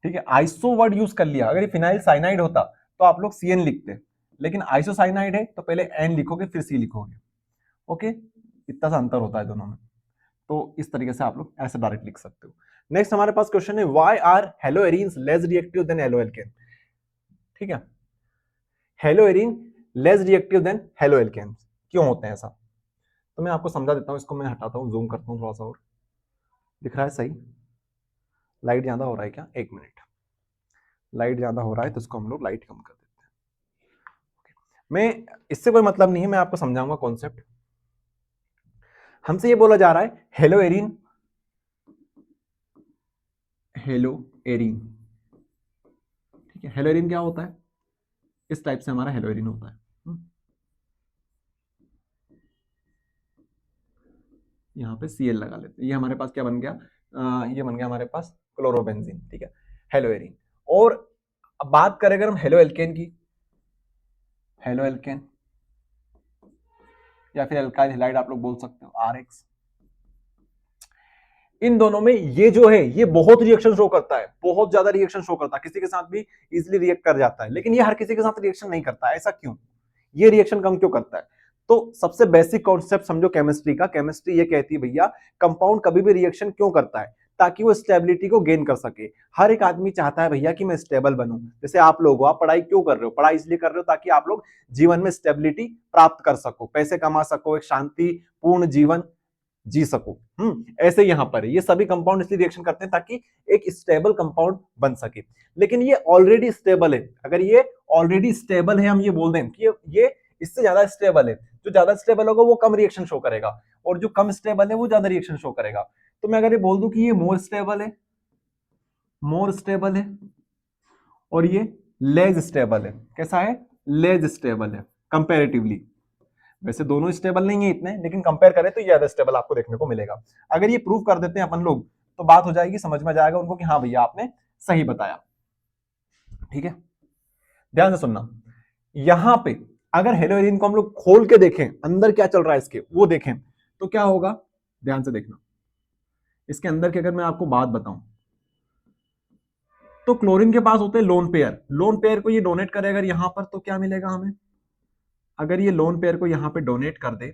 ठीक है। आइसो वर्ड यूज कर लिया, अगर ये फिनाइल साइनाइड होता तो आप लोग CN लिखते, लेकिन आइसोसाइनाइड है तो पहले N लिखोगे फिर C लिखोगे, ओके। इतना सा अंतर होता है दोनों में। तो इस तरीके से आप लोग ऐसे डायरेक्ट लिख सकते हो। नेक्स्ट हमारे पास क्वेश्चन है, why are haloarenes less reactive than haloalkane, ठीक है। Haloarene less reactive than haloalkane, क्यों होते हैं ऐसा, तो मैं आपको समझा देता हूं। इसको मैं हटाता हूं, जूम करता हूं थोड़ा सा और, दिख रहा है सही, लाइट ज्यादा हो रहा है क्या, एक मिनट, लाइट ज्यादा हो रहा है तो इसको हम लोग लाइट कम कर देते हैं। मैं इससे कोई मतलब नहीं है, मैं आपको समझाऊंगा कॉन्सेप्ट। हमसे ये बोला जा रहा है हेलोएरीन, हेलोएरीन, ठीक है। हेलोएरीन क्या होता है, इस टाइप से हमारा हेलोएरीन होता है। यहाँ पे Cl लगा लेते हैं। ये हमारे पास क्या बन गया, ये बन गया हमारे पास क्लोरोबेंजीन, ठीक है, हेलोएरीन। और अब बात करें अगर हम हेलो एल्केन की, हेलो एल्केन या फिर एल्काइल हैलाइड आप लोग बोल सकते हो RX। इन दोनों में ये जो है ये बहुत रिएक्शन शो करता है, बहुत ज्यादा रिएक्शन शो करता है, किसी के साथ भी इजिली रिएक्ट कर जाता है, लेकिन ये हर किसी के साथ रिएक्शन नहीं करता है। ऐसा क्यों? ये रिएक्शन कम क्यों करता है? तो सबसे बेसिक कॉन्सेप्ट समझो केमिस्ट्री का। केमिस्ट्री ये कहती है भैया कंपाउंड कभी भी रिएक्शन क्यों करता है? ताकि वो स्टेबिलिटी को गेन कर सके। हर एक आदमी चाहता है भैया कि मैं स्टेबल बनूं। जैसे आप लोग हो, आप पढ़ाई क्यों कर रहे हो? पढ़ाई इसलिए कर रहे हो ताकि आप लोग जीवन में स्टेबिलिटी प्राप्त कर सको, पैसे कमा सको, एक शांतिपूर्ण जीवन जी सको। ऐसे यहां पर ये सभी कंपाउंड इसलिए रिएक्शन करते हैं ताकि एक स्टेबल कंपाउंड बन सके। लेकिन ये ऑलरेडी स्टेबल है। अगर ये ऑलरेडी स्टेबल है, हम ये बोल दें कि ये इससे ज्यादा स्टेबल है, जो ज्यादा स्टेबल होगा वो कम रिएक्शन शो करेगा, और जो कम स्टेबल है वो ज्यादा रिएक्शन शो करेगा। तो मैं अगर ये बोल दूं कि ये मोर स्टेबल है, मोर स्टेबल है, और ये लेस स्टेबल है। कैसा है? लेस स्टेबल है कंपेरेटिवली। वैसे दोनों स्टेबल नहीं है इतने, लेकिन कंपेयर करें तो ये ज्यादा स्टेबल आपको देखने को मिलेगा। अगर ये प्रूव कर देते हैं अपन लोग तो बात हो जाएगी, समझ में जाएगा उनको कि हाँ भैया आपने सही बताया। ठीक है, ध्यान से सुनना। यहां पे अगर हेलोइरिन को हम लोग खोल के देखें, अंदर क्या चल रहा है इसके वो देखें, तो क्या होगा? ध्यान से देखना। इसके अंदर की अगर मैं आपको बात बताऊं तो क्लोरीन के पास होते हैं लोन पेयर। लोन पेयर को ये डोनेट करे अगर यहां पर, तो क्या मिलेगा हमें? अगर ये लोन पेयर को यहां पे डोनेट कर दे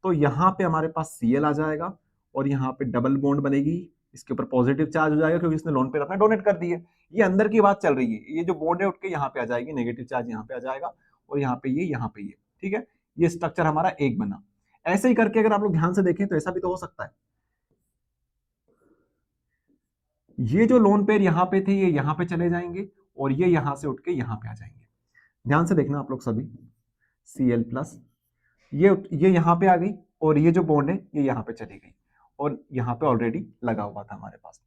तो यहां पे हमारे पास Cl आ जाएगा, और यहां पे डबल बॉन्ड बनेगी, इसके ऊपर पॉजिटिव चार्ज हो जाएगा क्योंकि इसने लोन पेयर अपना डोनेट कर दी है। ये अंदर की बात चल रही है। ये जो बॉन्ड है उठ के यहां पे आ जाएगी, नेगेटिव चार्ज यहां पे आ जाएगा, और यहां पे ये, यहां पे ये। ठीक है, ये स्ट्रक्चर हमारा एक बना। ऐसे ही करके अगर आप लोग ध्यान से देखें तो ऐसा भी तो हो सकता है, ये जो लोन पेयर यहां पे थे ये यहां पे चले जाएंगे, और ये यहां से उठ के यहां पे आ जाएंगे। ध्यान से देखना आप लोग सभी, Cl प्लस, ये यहां पे आ गई, और ये जो बॉन्ड है ये यहां पे चली गई, और यहां पे ऑलरेडी लगा हुआ था हमारे पास।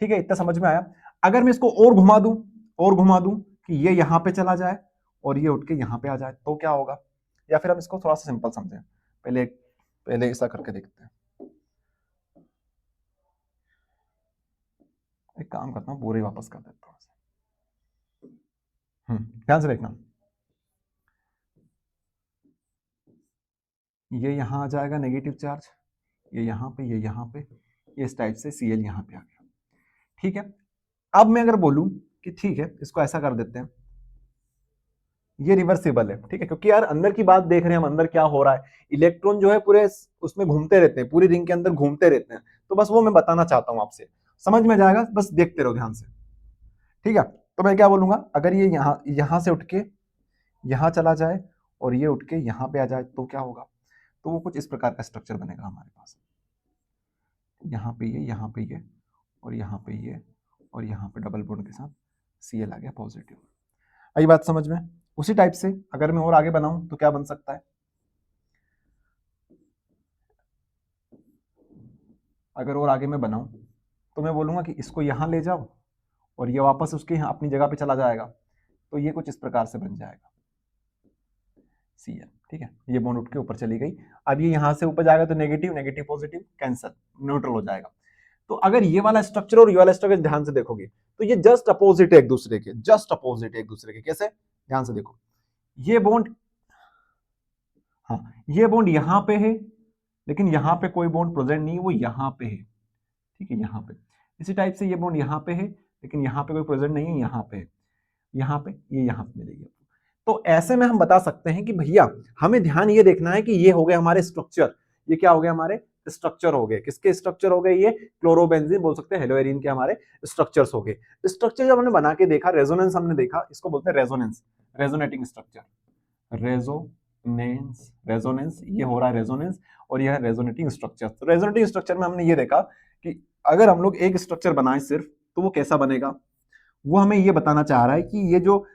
ठीक है, इतना समझ में आया? अगर मैं इसको और घुमा दूं, और घुमा दूं कि ये यहां पे चला जाए और ये उठ के यहां पे आ जाए, तो क्या होगा? या फिर हम इसको थोड़ा सा सिंपल समझें, पहले पहले ऐसा करके देखते हैं। एक काम करता हूं, पूरे वापस कर देता हूं। ध्यान से देखना, ये यहां आ जाएगा नेगेटिव चार्ज, ये यहां पे, ये यहां पे, ये इस टाइप से Cl यहां पे आ गया। ठीक है, अब मैं अगर बोलूं कि ठीक है इसको ऐसा कर देते हैं, ये रिवर्सिबल है। ठीक है, क्योंकि यार अंदर की बात देख रहे हैं हम, अंदर क्या हो रहा है। इलेक्ट्रॉन जो है पूरे उसमें घूमते रहते हैं, पूरी रिंग के अंदर घूमते रहते हैं, तो बस वो मैं बताना चाहता हूं आपसे, समझ में जाएगा, बस देखते रहो ध्यान से। ठीक है, तो मैं क्या बोलूंगा, अगर ये यहां से उठ के यहां चला जाए और ये उठ के यहां पे आ जाए, तो क्या होगा? तो वो कुछ इस प्रकार का स्ट्रक्चर बनेगा हमारे पास। यहाँ पे ये, यहाँ पे ये, और यहाँ पे ये, और यहाँ पे डबल बॉन्ड के साथ Cl आ गया पॉजिटिव। आई बात समझ में? उसी टाइप से अगर मैं और आगे बनाऊं तो क्या बन सकता है? अगर और आगे मैं बनाऊं तो मैं बोलूंगा कि इसको यहां ले जाओ, और ये वापस उसके यहाँ अपनी जगह पे चला जाएगा, तो ये कुछ इस प्रकार से बन जाएगा Cl। ठीक है, ये बॉन्ड उठ के ऊपर चली गई। अब ये यहां से ऊपर जाएगा तो negative negative positive cancel, neutral हो जाएगा। तो अगर ये वाला स्ट्रक्चर और ये वाला स्ट्रक्चर ध्यान से देखोगे तो ये जस्ट अपोजिट है एक दूसरे के, जस्ट अपोजिट है एक दूसरे के। कैसे? ध्यान से देखो, ये बॉन्ड, हाँ, ये बॉन्ड यहां पे है, लेकिन यहां पे कोई बॉन्ड प्रेजेंट नहीं है, वो यहां पे है। ठीक है, यहां पे। इसी टाइप से ये बॉन्ड यहां पे है, लेकिन यहां पे कोई प्रेजेंट नहीं है, यहां पे है, यहां पे, ये यहां पे मिलेगी। तो ऐसे में हम बता सकते हैं कि भैया हमें ध्यान ये देखना है कि ये हो गए हमारे स्ट्रक्चर। ये क्या हो गए? हमारे स्ट्रक्चर हो गए। किसके स्ट्रक्चर हो गए? ये क्लोरोबेंजीन बोल सकते हैं, हेलोएरिन के हमारे स्ट्रक्चर्स हो गए। स्ट्रक्चर जब हमने बना के देखा, रेजोनेंस हमने देखा, इसको बोलते हैं resonance, resonating structure. Resonance, resonance, ये हो रहा है रेजोनेंस, और यह है रेजोनेटिंग स्ट्रक्चर। तो रेजोनेटिंग स्ट्रक्चर में हमने ये देखा कि अगर हम लोग एक स्ट्रक्चर बनाए सिर्फ, तो वो कैसा बनेगा? वो हमें ये बताना चाह रहा है कि ये जो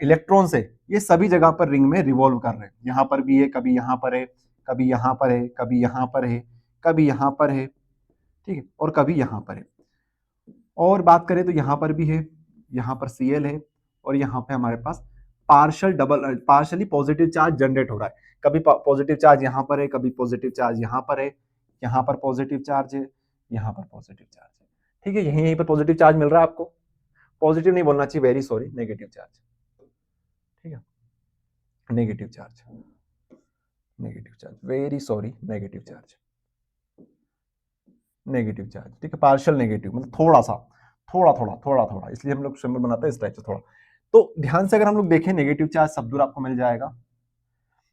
इलेक्ट्रॉन्स है ये सभी जगह पर रिंग में रिवॉल्व कर रहे हैं। यहां पर भी है, कभी यहां पर है, कभी यहां पर है, कभी यहां पर है, कभी यहां पर है। ठीक है, और कभी यहां पर है। और बात करें तो यहां पर भी है, यहां पर Cl है, और यहां पे हमारे पास पार्शली पॉजिटिव चार्ज जनरेट हो रहा है। कभी पॉजिटिव चार्ज यहां पर है, कभी पॉजिटिव चार्ज यहां पर है, यहां पर पॉजिटिव चार्ज है, यहां पर पॉजिटिव चार्ज है। ठीक है, यहीं यहीं पर पॉजिटिव चार्ज मिल रहा है आपको। पॉजिटिव नहीं बोलना चाहिए, वेरी सॉरी, नेगेटिव चार्ज। ठीक है, negative charge, negative charge, very sorry, negative charge. Negative charge, ठीक है, पार्शियल नेगेटिव मतलब थोड़ा सा, थोड़ा थोड़ा थोड़ा थोड़ा, इसलिए हम लोग सिंबल बनाते हैं इस टाइप से थोड़ा। तो ध्यान से अगर हम लोग देखें, नेगेटिव चार्ज सब दूर आपको मिल जाएगा,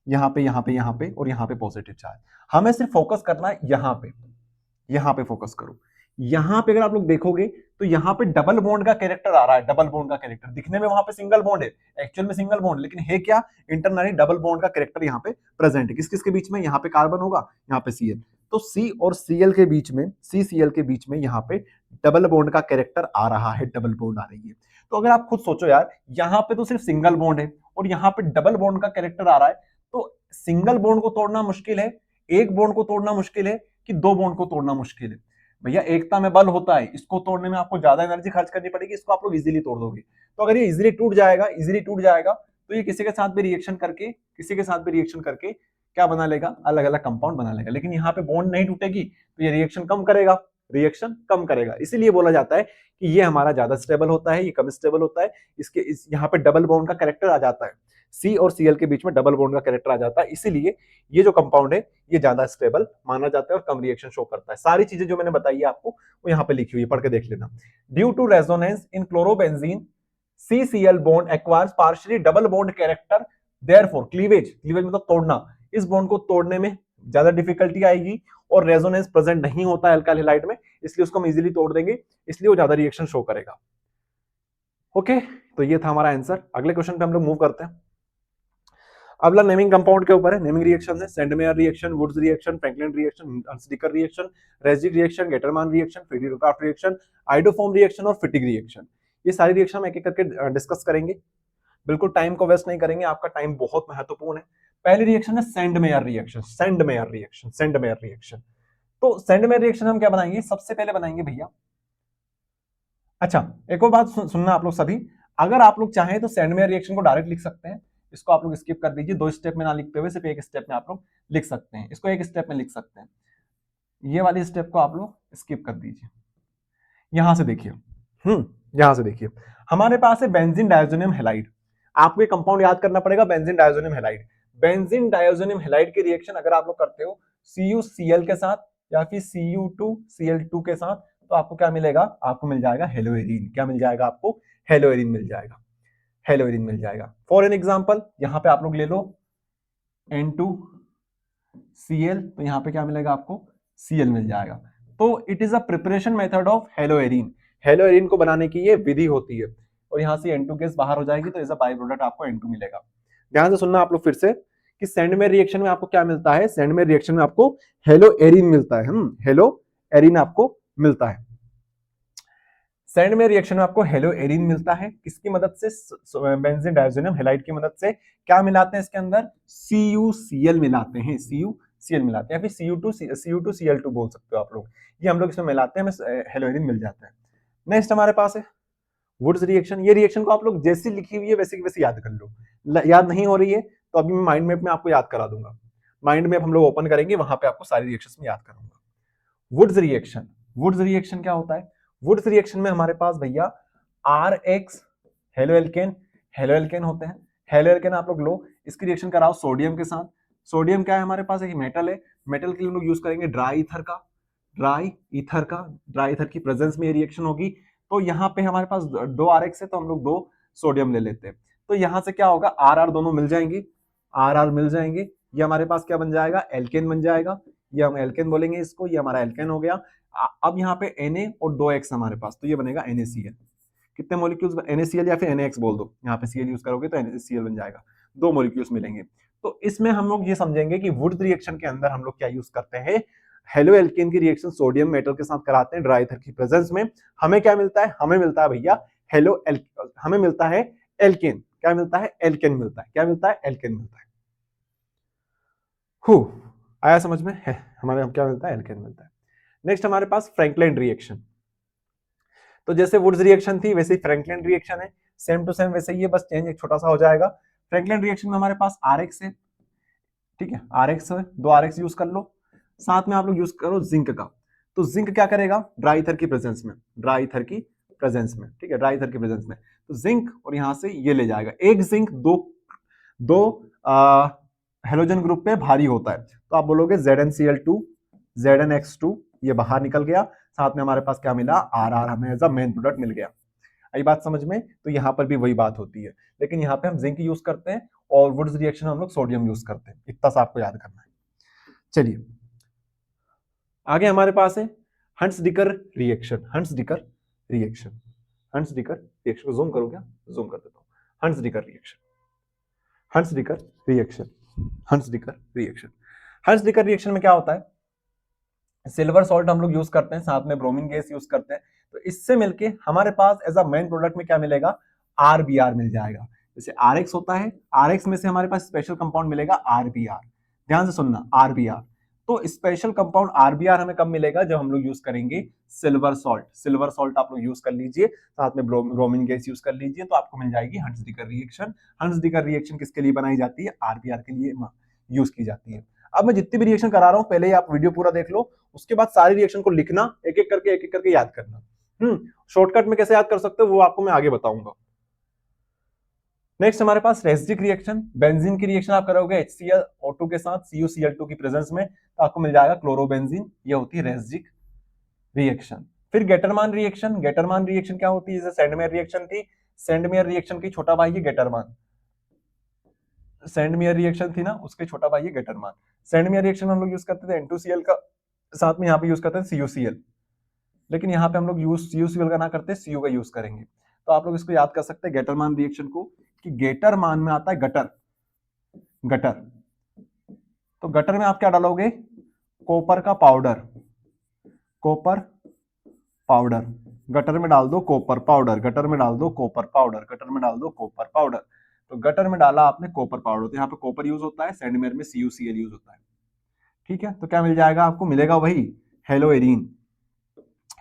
यहाँ पे यहाँ पे यहाँ पे और यहाँ पे पॉजिटिव चार्ज। हमें सिर्फ फोकस करना है यहाँ पे फोकस करो। यहाँ पे अगर आप लोग देखोगे तो यहाँ पे डबल बॉन्ड का कैरेक्टर आ रहा है, डबल बॉन्ड का कैरेक्टर। दिखने में वहां पे सिंगल बॉन्ड है, एक्चुअल में सिंगल बॉन्ड, लेकिन है क्या, इंटरनली डबल बॉन्ड का कैरेक्टर यहाँ पे प्रेजेंट है। किस किस के बीच में, यहाँ पे कार्बन होगा, यहाँ पे Cl, तो C और Cl के बीच में, CCl के बीच में यहाँ पे डबल बॉन्ड का कैरेक्टर आ रहा है, डबल बॉन्ड आ रही है। तो अगर आप खुद सोचो यार, यहाँ पे तो सिर्फ सिंगल बॉन्ड है और यहाँ पे डबल बॉन्ड का कैरेक्टर आ रहा है, तो सिंगल बॉन्ड को तोड़ना मुश्किल है, एक बॉन्ड को तोड़ना मुश्किल है कि दो बॉन्ड को तोड़ना मुश्किल है। भैया एकता में बल होता है, इसको तोड़ने में आपको ज्यादा एनर्जी खर्च करनी पड़ेगी, इसको आप लोग इजीली तोड़ दोगे। तो अगर ये इजीली टूट जाएगा तो ये किसी के साथ भी रिएक्शन करके क्या बना लेगा, अलग अलग कंपाउंड बना लेगा। लेकिन यहाँ पे बॉन्ड नहीं टूटेगी तो ये रिएक्शन कम करेगा। इसीलिए बोला जाता है कि ये हमारा ज्यादा स्टेबल होता है, ये कम स्टेबल होता है। यहाँ पे डबल बॉन्ड का कैरेक्टर आ जाता है, C और Cl के बीच में डबल बॉन्ड का कैरेक्टर आ जाता है, इसीलिए ये जो कंपाउंड है ये ज्यादा स्टेबल माना जाता है और कम रिएक्शन शो करता है। सारी चीजें जो मैंने बताई है आपको वो यहाँ पे लिखी हुई है, पढ़ के देख लेना। Due to resonance in chlorobenzene, CCl bond acquires partially double bond character, therefore cleavage मतलब तोड़ना, इस बॉन्ड को तोड़ने में ज्यादा डिफिकल्टी आएगी और रेजोनेंस प्रेजेंट नहीं होता है अल्काइल हैलाइड में, इसलिए उसको हम इजीली तोड़ देंगे, इसलिए वो ज्यादा रिएक्शन शो करेगा। ओके, तो ये था हमारा आंसर। अगले क्वेश्चन पे हम लोग मूव करते हैं। अगला नेमिंग कंपाउंड के ऊपर है, नेमिंग रिएक्शन है। Sandmeyer reaction, Wurtz reaction, Franklin reaction, Hunsdiecker reaction, रेजिक reaction, Gattermann reaction, Friedrich reaction, iodoform reaction और फिटिग रिएक्शन। ये सारी रिएक्शन हम एक एक करके डिस्कस करेंगे, बिल्कुल टाइम को वेस्ट नहीं करेंगे, आपका टाइम बहुत महत्वपूर्ण है। पहली रिएक्शन है सेंडमेयर रिएक्शन। तो सेंडमेयर रिएक्शन हम क्या बनाएंगे, सबसे पहले बनाएंगे भैया, अच्छा एक और बात सुनना आप लोग सभी, अगर आप लोग चाहें तो सेंडमेयर रिएक्शन को डायरेक्ट लिख सकते हैं, इसको आप लोग स्किप कर दीजिए, दो स्टेप में ना लिखते हुए सिर्फ एक स्टेप में आप लोग लिख सकते हैं, इसको एक स्टेप में लिख सकते हैं, ये वाली स्टेप को आप लोग स्किप कर दीजिए। यहां से देखिए, यहां से देखिए, हमारे पास है बेंजीन डायज़ोनियम हैलाइड। आपको ये कंपाउंड याद करना पड़ेगा, benzene diazonium halide. Benzene diazonium halide की रिएक्शन अगर आप लोग करते हो CuCl के साथ या फिर Cu2Cl2 के साथ, तो आपको क्या मिलेगा, आपको मिल जाएगा हेलोएरिन। क्या मिल जाएगा आपको, हेलोएरिन मिल जाएगा, हेलोएरिन मिल जाएगा। फॉर एन एग्जांपल यहां पे आप लोग ले लो N2Cl, तो यहां पे क्या मिलेगा आपको, Cl मिल जाएगा। तो it is a preparation method of haloarene. Haloarene को बनाने की ये विधि होती है, और यहां से N2 गैस बाहर हो जाएगी, तो एज अ बाई प्रोडक्ट आपको N2 मिलेगा। ध्यान से सुनना आप लोग फिर से कि सेंडमेयर रिएक्शन में आपको क्या मिलता है, सेंडमेयर रिएक्शन में आपको हेलोएरिन मिलता है, हेलोएरिन आपको मिलता है। सेंडमेयर रिएक्शन में आपको हेलोएरिन मिलता है, किसकी मदद से, बेंजीन डायज़ोनियम हैलाइड की मदद से। क्या मिलाते हैं इसके अंदर, CuCl मिलाते हैं, CuCl मिलाते हैं, फिर Cu2Cl2 बोल सकते हो आप लोग, ये हम लोग इसमें मिलाते हैं, हमें हेलोएरिन मिल जाता है। नेक्स्ट हमारे पास है वुड्स रिएक्शन। ये रिएक्शन को आप लोग जैसी लिखी हुई है वैसे की वैसे याद कर लो, याद नहीं हो रही है तो अभी मैं माइंड मैप में आपको याद करा दूंगा, माइंड मैप हम लोग ओपन करेंगे, वहां पे आपको सारी रिएक्शंस में याद कराऊंगा। वुड्स रिएक्शन, वुड्स रिएक्शन क्या होता है, वुड्स रिएक्शन में हमारे पास भैया RX हेलोएल्केन होते हैं। हेलोएल्केन आप लोग लो, इसकी रिएक्शन कराओ सोडियम के साथ। सोडियम क्या है हमारे पास, एक मेटल है, मेटल के लिए हम लोग यूज करेंगे ड्राई ईथर की प्रेजेंस में ये रिएक्शन होगी। तो यहाँ पे हमारे पास दो RX है, तो हम लोग दो सोडियम ले लेते हैं, तो यहाँ से क्या होगा, RR दोनों मिल जाएंगे, RR मिल जाएंगे, ये हमारे पास क्या बन जाएगा, एल्केन बन जाएगा, ये हम एल्केन बोलेंगे इसको, ये हमारा एल्केन हो गया। अब यहाँ पे Na और 2X हमारे पास, तो ये बनेगा NaCl। कितने मॉलिक्यूल्स, NaCl या फिर NaX बोल दो, यहाँ पे Cl यूज करोगे तो NaCl बन जाएगा, दो मॉलिक्यूल्स मिलेंगे। तो इसमें हम लोग ये समझेंगे कि वुड्स रिएक्शन के अंदर हम लोग क्या यूज करते हैं, हेलोएल्केन की रिएक्शन सोडियम मेटल के साथ कराते हैं ड्राई ईथर की प्रेजेंस में। हमें क्या मिलता है, हमें मिलता है भैया हमें मिलता है एल्केन। क्या मिलता है, एल्केन मिलता है। क्या मिलता है, एल्केन मिलता है। आया समझ में है, हमारे हम क्या मिलता है, एल्केन मिलता है। नेक्स्ट हमारे पास फ्रैंकलिन रिएक्शन। तो जैसे वुड्स रिएक्शन थी वैसे ही फ्रैंकलिन रिएक्शन है, सेम टू सेम वैसे ही है, बस चेंज एक छोटा सा हो जाएगा। फ्रैंकलिन रिएक्शन में हमारे पास RX है, ठीक है, RX है, दो RX यूज कर लो, साथ में आप लोग यूज करो जिंक का। तो जिंक क्या करेगा, ड्राई ईथर की प्रेजेंस में, ठीक है, ड्राई ईथर की प्रेजेंस में, तो जिंक और यहां से ये ले जाएगा। एक जिंक दो हेलोजन ग्रुप पे भारी होता है, तो आप बोलोगे ZnCl2 ZnX2 ये बाहर निकल गया, साथ में हमारे पास क्या मिला, RR हमें एज अ मेन प्रोडक्ट मिल गया। आई बात समझ में? तो यहाँ पर भी वही बात होती है, लेकिन यहाँ पे हम जिंक यूज करते हैं और वुड्स रिएक्शन हम लोग सोडियम यूज करते हैं। इतना सा आपको याद करना है। चलिए आगे हमारे पास है हंट्स-डिकर रिएक्शन। हंट्स-डिकर रिएक्शन, हंट्स-डिकर रिएक्शन को जूम करो क्या, जूम कर देता हूँ। हंट्स-डिकर रिएक्शन, हंट्स-डिकर रिएक्शन, हंट्स-डिकर रिएक्शन। हंट्स-डिकर रिएक्शन में क्या होता है, सिल्वर सॉल्ट हम लोग यूज करते हैं, साथ में ब्रोमीन गैस यूज करते हैं, तो इससे मिलके हमारे पास एज अ मेन प्रोडक्ट में क्या मिलेगा, RBr मिल जाएगा। जैसे RX होता है, RX में से हमारे पास स्पेशल कंपाउंड मिलेगा RBr। ध्यान से सुनना, RBr। तो स्पेशल कंपाउंड RBr हमें कब मिलेगा, जब हम लोग यूज करेंगे सिल्वर सॉल्ट। सिल्वर सॉल्ट आप लोग यूज कर लीजिए, साथ में ब्रोमीन गैस यूज कर लीजिए, तो आपको मिल जाएगी हंट्स-डिकर रिएक्शन। हंट्स-डिकर रिएक्शन किसके लिए बनाई जाती है, RBr के लिए यूज की जाती है। अब मैं जितनी भी रिएक्शन करा रहा हूं, पहले ही आप वीडियो पूरा देख लो, उसके बाद सारी रिएक्शन को लिखना, एक एक करके याद करना। शॉर्टकट में कैसे याद कर सकते हो वो आपको मैं आगे बताऊंगा। नेक्स्ट हमारे पास रेसिडिक रिएक्शन। बेंजीन की रिएक्शन आप करोगे HClO2 के साथ CuCl2 की प्रेजेंस में, तो आपको मिल जाएगा क्लोरोबेंजीन। ये होती है रेसिडिक रिएक्शन। फिर गेटरमान रिएक्शन। गेटरमान रिएक्शन क्या होती है, जैसे सेंडमेयर रिएक्शन थी, सेंडमेयर रिएक्शन की छोटा भाई है गेटरमान। सेंडमेयर रिएक्शन थी ना, उसके छोटा भाई है गेटरमान। सेंडमेयर रिएक्शन हम लोग यूज करते थे N2Cl का, साथ में यहाँ पे यूज करते हैं CuCl, लेकिन यहाँ पे हम लोग यूज CuCl का ना करते Cu का यूज करेंगे। तो आप लोग इसको याद कर सकते हैं गेटरमान रिएक्शन को, कि गेटरमान में आता है गटर। गटर, तो गटर में आप क्या डालोगे, कॉपर का पाउडर। कॉपर पाउडर, गटर में डाल दो कॉपर पाउडर, गटर में डाल दो कॉपर पाउडर, गटर में डाल दो कॉपर पाउडर। तो गटर में डाला आपने कॉपर पाउडर, तो यहाँ पे कॉपर यूज होता है, सेंडमेयर में CuCl यूज होता है। ठीक है, तो क्या मिल जाएगा आपको, मिलेगा वही हेलोएरीन।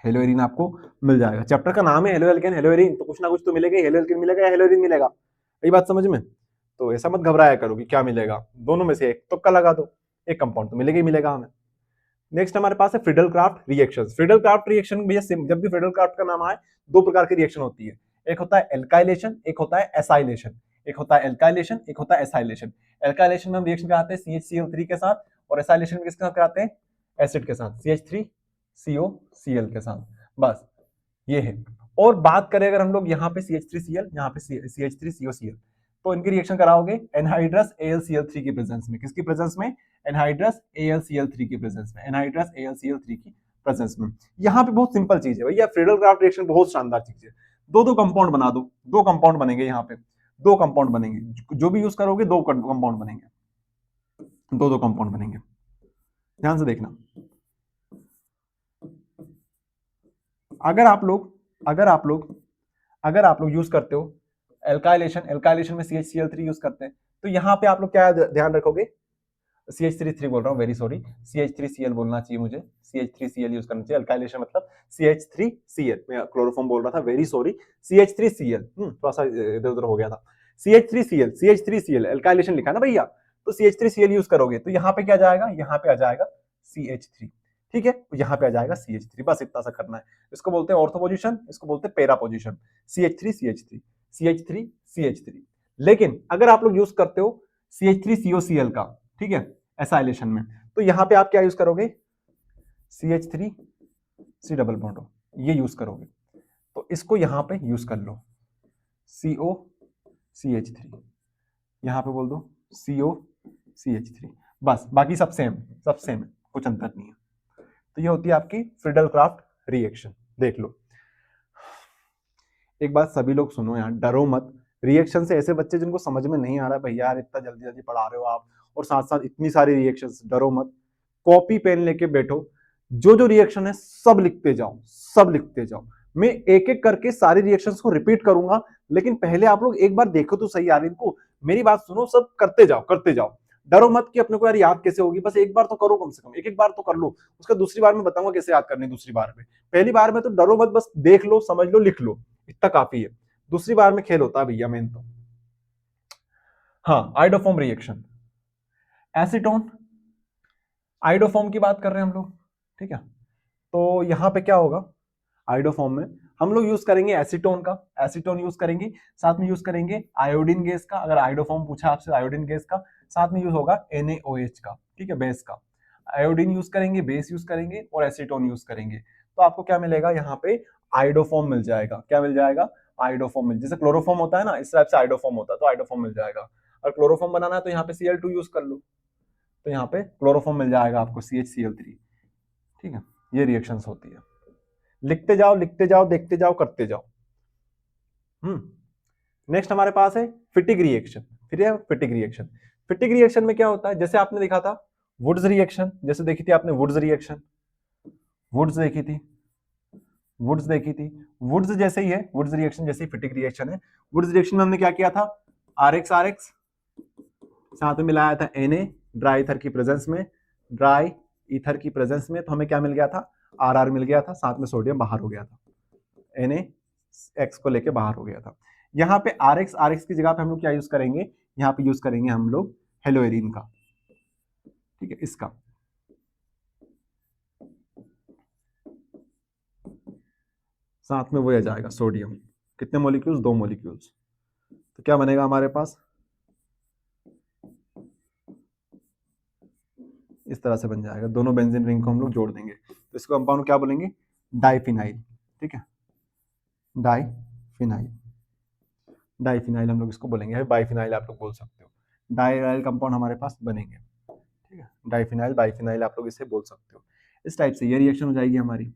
हेलोएरीन आपको मिल जाएगा। चैप्टर का नाम है हेलो एल्केन हेलोएरीन, तो कुछ ना कुछ तो मिलेगा, हेलो एल्केन मिलेगा या हेलोएरीन मिलेगा। यही बात समझ में? तो ऐसा मत घबराया करो कि क्या मिलेगा, दोनों में से एक तुक्का लगा दो, एक कंपाउंड तो मिलेगा ही मिलेगा हमें। नेक्स्ट हमारे पास है Friedel craft reaction. Friedel craft reaction भैया, जब भी फ्रीडल क्राफ्ट का नाम आए, दो प्रकार की रिएक्शन होती है, एक होता है एल्काइलेशन, एक होता है एसाइलेशन। एक होता है एल्काइलेशन, एक होता है एसाइलेशन। एल्काइलेशन में हम रिएक्शन कराते हैं CHCl3 के साथ, और एसाइलेशन में किसके साथ कराते हैं, एसिड के साथ, CH3COCl के साथ। बस ये है। और बात करें अगर हम लोग यहाँ पे CH3Cl, यहाँ पे CH3COCl, तो इनकी रिएक्शन कराओगे एनहाइड्रस AlCl3 की प्रेजेंस में। किसकी प्रेजेंस में, एनहाइड्रस AlCl3 की प्रेजेंस में, एनहाइड्रस AlCl3 की प्रेजेंस में। यहाँ पे बहुत सिंपल चीज है भैया, फ्रीडल क्राफ्ट रिएक्शन बहुत शानदार चीज है। दो दो कंपाउंड बना दो, दो कंपाउंड बनेंगे, यहाँ पे दो कंपाउंड बनेंगे, जो भी यूज करोगे दो कंपाउंड बनेंगे, दो दो कंपाउंड बनेंगे। ध्यान से देखना, अगर आप लोग यूज करते हो एल्काइलेशन, एल्काइलेशन में CHCl3 यूज करते हैं, तो यहाँ पे आप लोग क्या ध्यान रखोगे, CH3 बोल रहा हूँ, वेरी सॉरी, CH3Cl बोलना चाहिए मुझे, CH3Cl यूज करना चाहिए। एल्काइलेशन मतलब CH3Cl, मैं क्लोरोफॉर्म बोल रहा था, वेरी सॉरी, CH3Cl, थोड़ा सा इधर उधर हो गया था। CH3Cl एल्काइलेशन लिखा ना भैया, तो CH3Cl यूज करोगे, तो यहाँ पे क्या जाएगा, यहाँ पे आ जाएगा CH3। ठीक है, तो यहाँ पे आ जाएगा CH3, बस इतना सा करना है। इसको बोलते हैं ऑर्थो पोजीशन, इसको बोलते हैं पैरा पोजीशन, CH3 CH3। लेकिन अगर आप लोग यूज करते हो CH3COCl का, ठीक है, एसाइलेशन में, तो यहाँ पे आप क्या यूज करोगे, CH3C डबल बॉन्ड, ये यूज करोगे। तो इसको यहाँ पे यूज कर लो, COCH3, यहाँ पे बोल दो COCH3, बस, बाकी सब सेम है, कुछ अंतर नहीं है। तो ये होती है आपकी फ्रीडल क्राफ्ट रिएक्शन। देख लो, एक बात सभी लोग सुनो यार, डरो मत। रिएक्शन से ऐसे बच्चे जिनको समझ में नहीं आ रहा है भैया यार, इतना जल्दी जल्दी पढ़ा रहे हो आप, और साथ साथ इतनी सारी रिएक्शंस, डरो मत, कॉपी पेन लेके बैठो, जो जो रिएक्शन है सब लिखते जाओ, सब लिखते जाओ। मैं एक एक करके सारी रिएक्शंस को रिपीट करूंगा, लेकिन पहले आप लोग एक बार देखो तो सही यार इनको, मेरी बात सुनो, सब करते जाओ करते जाओ। डरो मत कि अपने को यार याद कैसे होगी, बस एक बार तो करो, कम से कम एक एक बार तो कर लो, उसका दूसरी बार में बताऊंगा कैसे याद करनी, दूसरी बार में। पहली बार में तो डरो मत, बस देख लो, समझ लो, लिख लो, इतना काफी है। दूसरी बार में खेल होता है भैया मेन तो। हाँ, आइडोफॉर्म रिएक्शन, एसीटोन आइडोफॉर्म की बात कर रहे हैं हम लोग, ठीक है। तो यहां पे क्या होगा, आइडोफॉर्म में हम लोग यूज करेंगे एसीटोन का, एसीटोन यूज करेंगे, साथ में यूज करेंगे आयोडीन गैस का, अगर आइडोफॉर्म पूछा आपसे आयोडीन गैस का, साथ में यूज होगा NaOH का, ठीक है, बेस का। आयोडीन यूज करेंगे, बेस यूज करेंगे और एसीटोन यूज करेंगे, तो आपको क्या मिलेगा यहाँ पे, आइडोफॉर्म मिल जाएगा। क्या मिल जाएगा? आइडोफॉर्म मिल, जैसे क्लोरोफॉर्म होता है ना, इस टाइप से आइडोफॉर्म होता है, तो आइडोफॉर्म मिल जाएगा। और क्लोरोफॉर्म बनाना है तो यहाँ पे Cl2 यूज कर लो, तो यहाँ पे क्लोरोफॉर्म मिल जाएगा आपको CHCl3। ठीक है, ये रिएक्शंस होती है। लिखते जाओ लिखते जाओ, देखते जाओ, करते जाओ। नेक्स्ट हमारे पास है फिटिक रिएक्शन। फिर है फिटिक रिएक्शन। फिटिक रिएक्शन में क्या होता है, जैसे आपने देखा था वुड्स रिएक्शन, जैसे देखी थी आपने वुड्स रिएक्शन, वुड्स देखी थी, वुड्स देखी थी, वुड्स जैसे ही है, वुड्स रिएक्शन जैसे ही फिटिक रिएक्शन है। वुड्स रिएक्शन में हमने क्या किया था, RX साथ में मिलाया था Na ड्राई ईथर की प्रेजेंस में, ड्राई ईथर की प्रेजेंस में, तो हमें क्या मिल गया था, RR मिल गया था, साथ में सोडियम बाहर हो गया था, NaX को लेके बाहर हो गया था। यहाँ पे RX की जगह पे हम लोग क्या यूज करेंगे, यहाँ पे यूज करेंगे हम लोग हेलोएरिन का। ठीक है, इसका साथ में वो आ जाएगा सोडियम, कितने मॉलिक्यूल्स, 2 मॉलिक्यूल्स, तो क्या बनेगा हमारे पास, इस तरह से बन जाएगा। दोनों बेंजीन रिंग को हम लोग जोड़ देंगे, तो इसको कंपाउंड क्या बोलेंगे, डाइफिनाइल। ठीक है, डाइफिनाइल, डाइफिनाइल हम लोग इसको बोलेंगे, बाइफिनाइल आप लोग बोल सकते हो। डाइराइल कंपाउंड हमारे पास बनेंगे। ठीक है, डाइफिनाइल, बाइफिनाइल आप लोग इसे बोल सकते हो। इस टाइप से ये रिएक्शन हो जाएगी हमारी।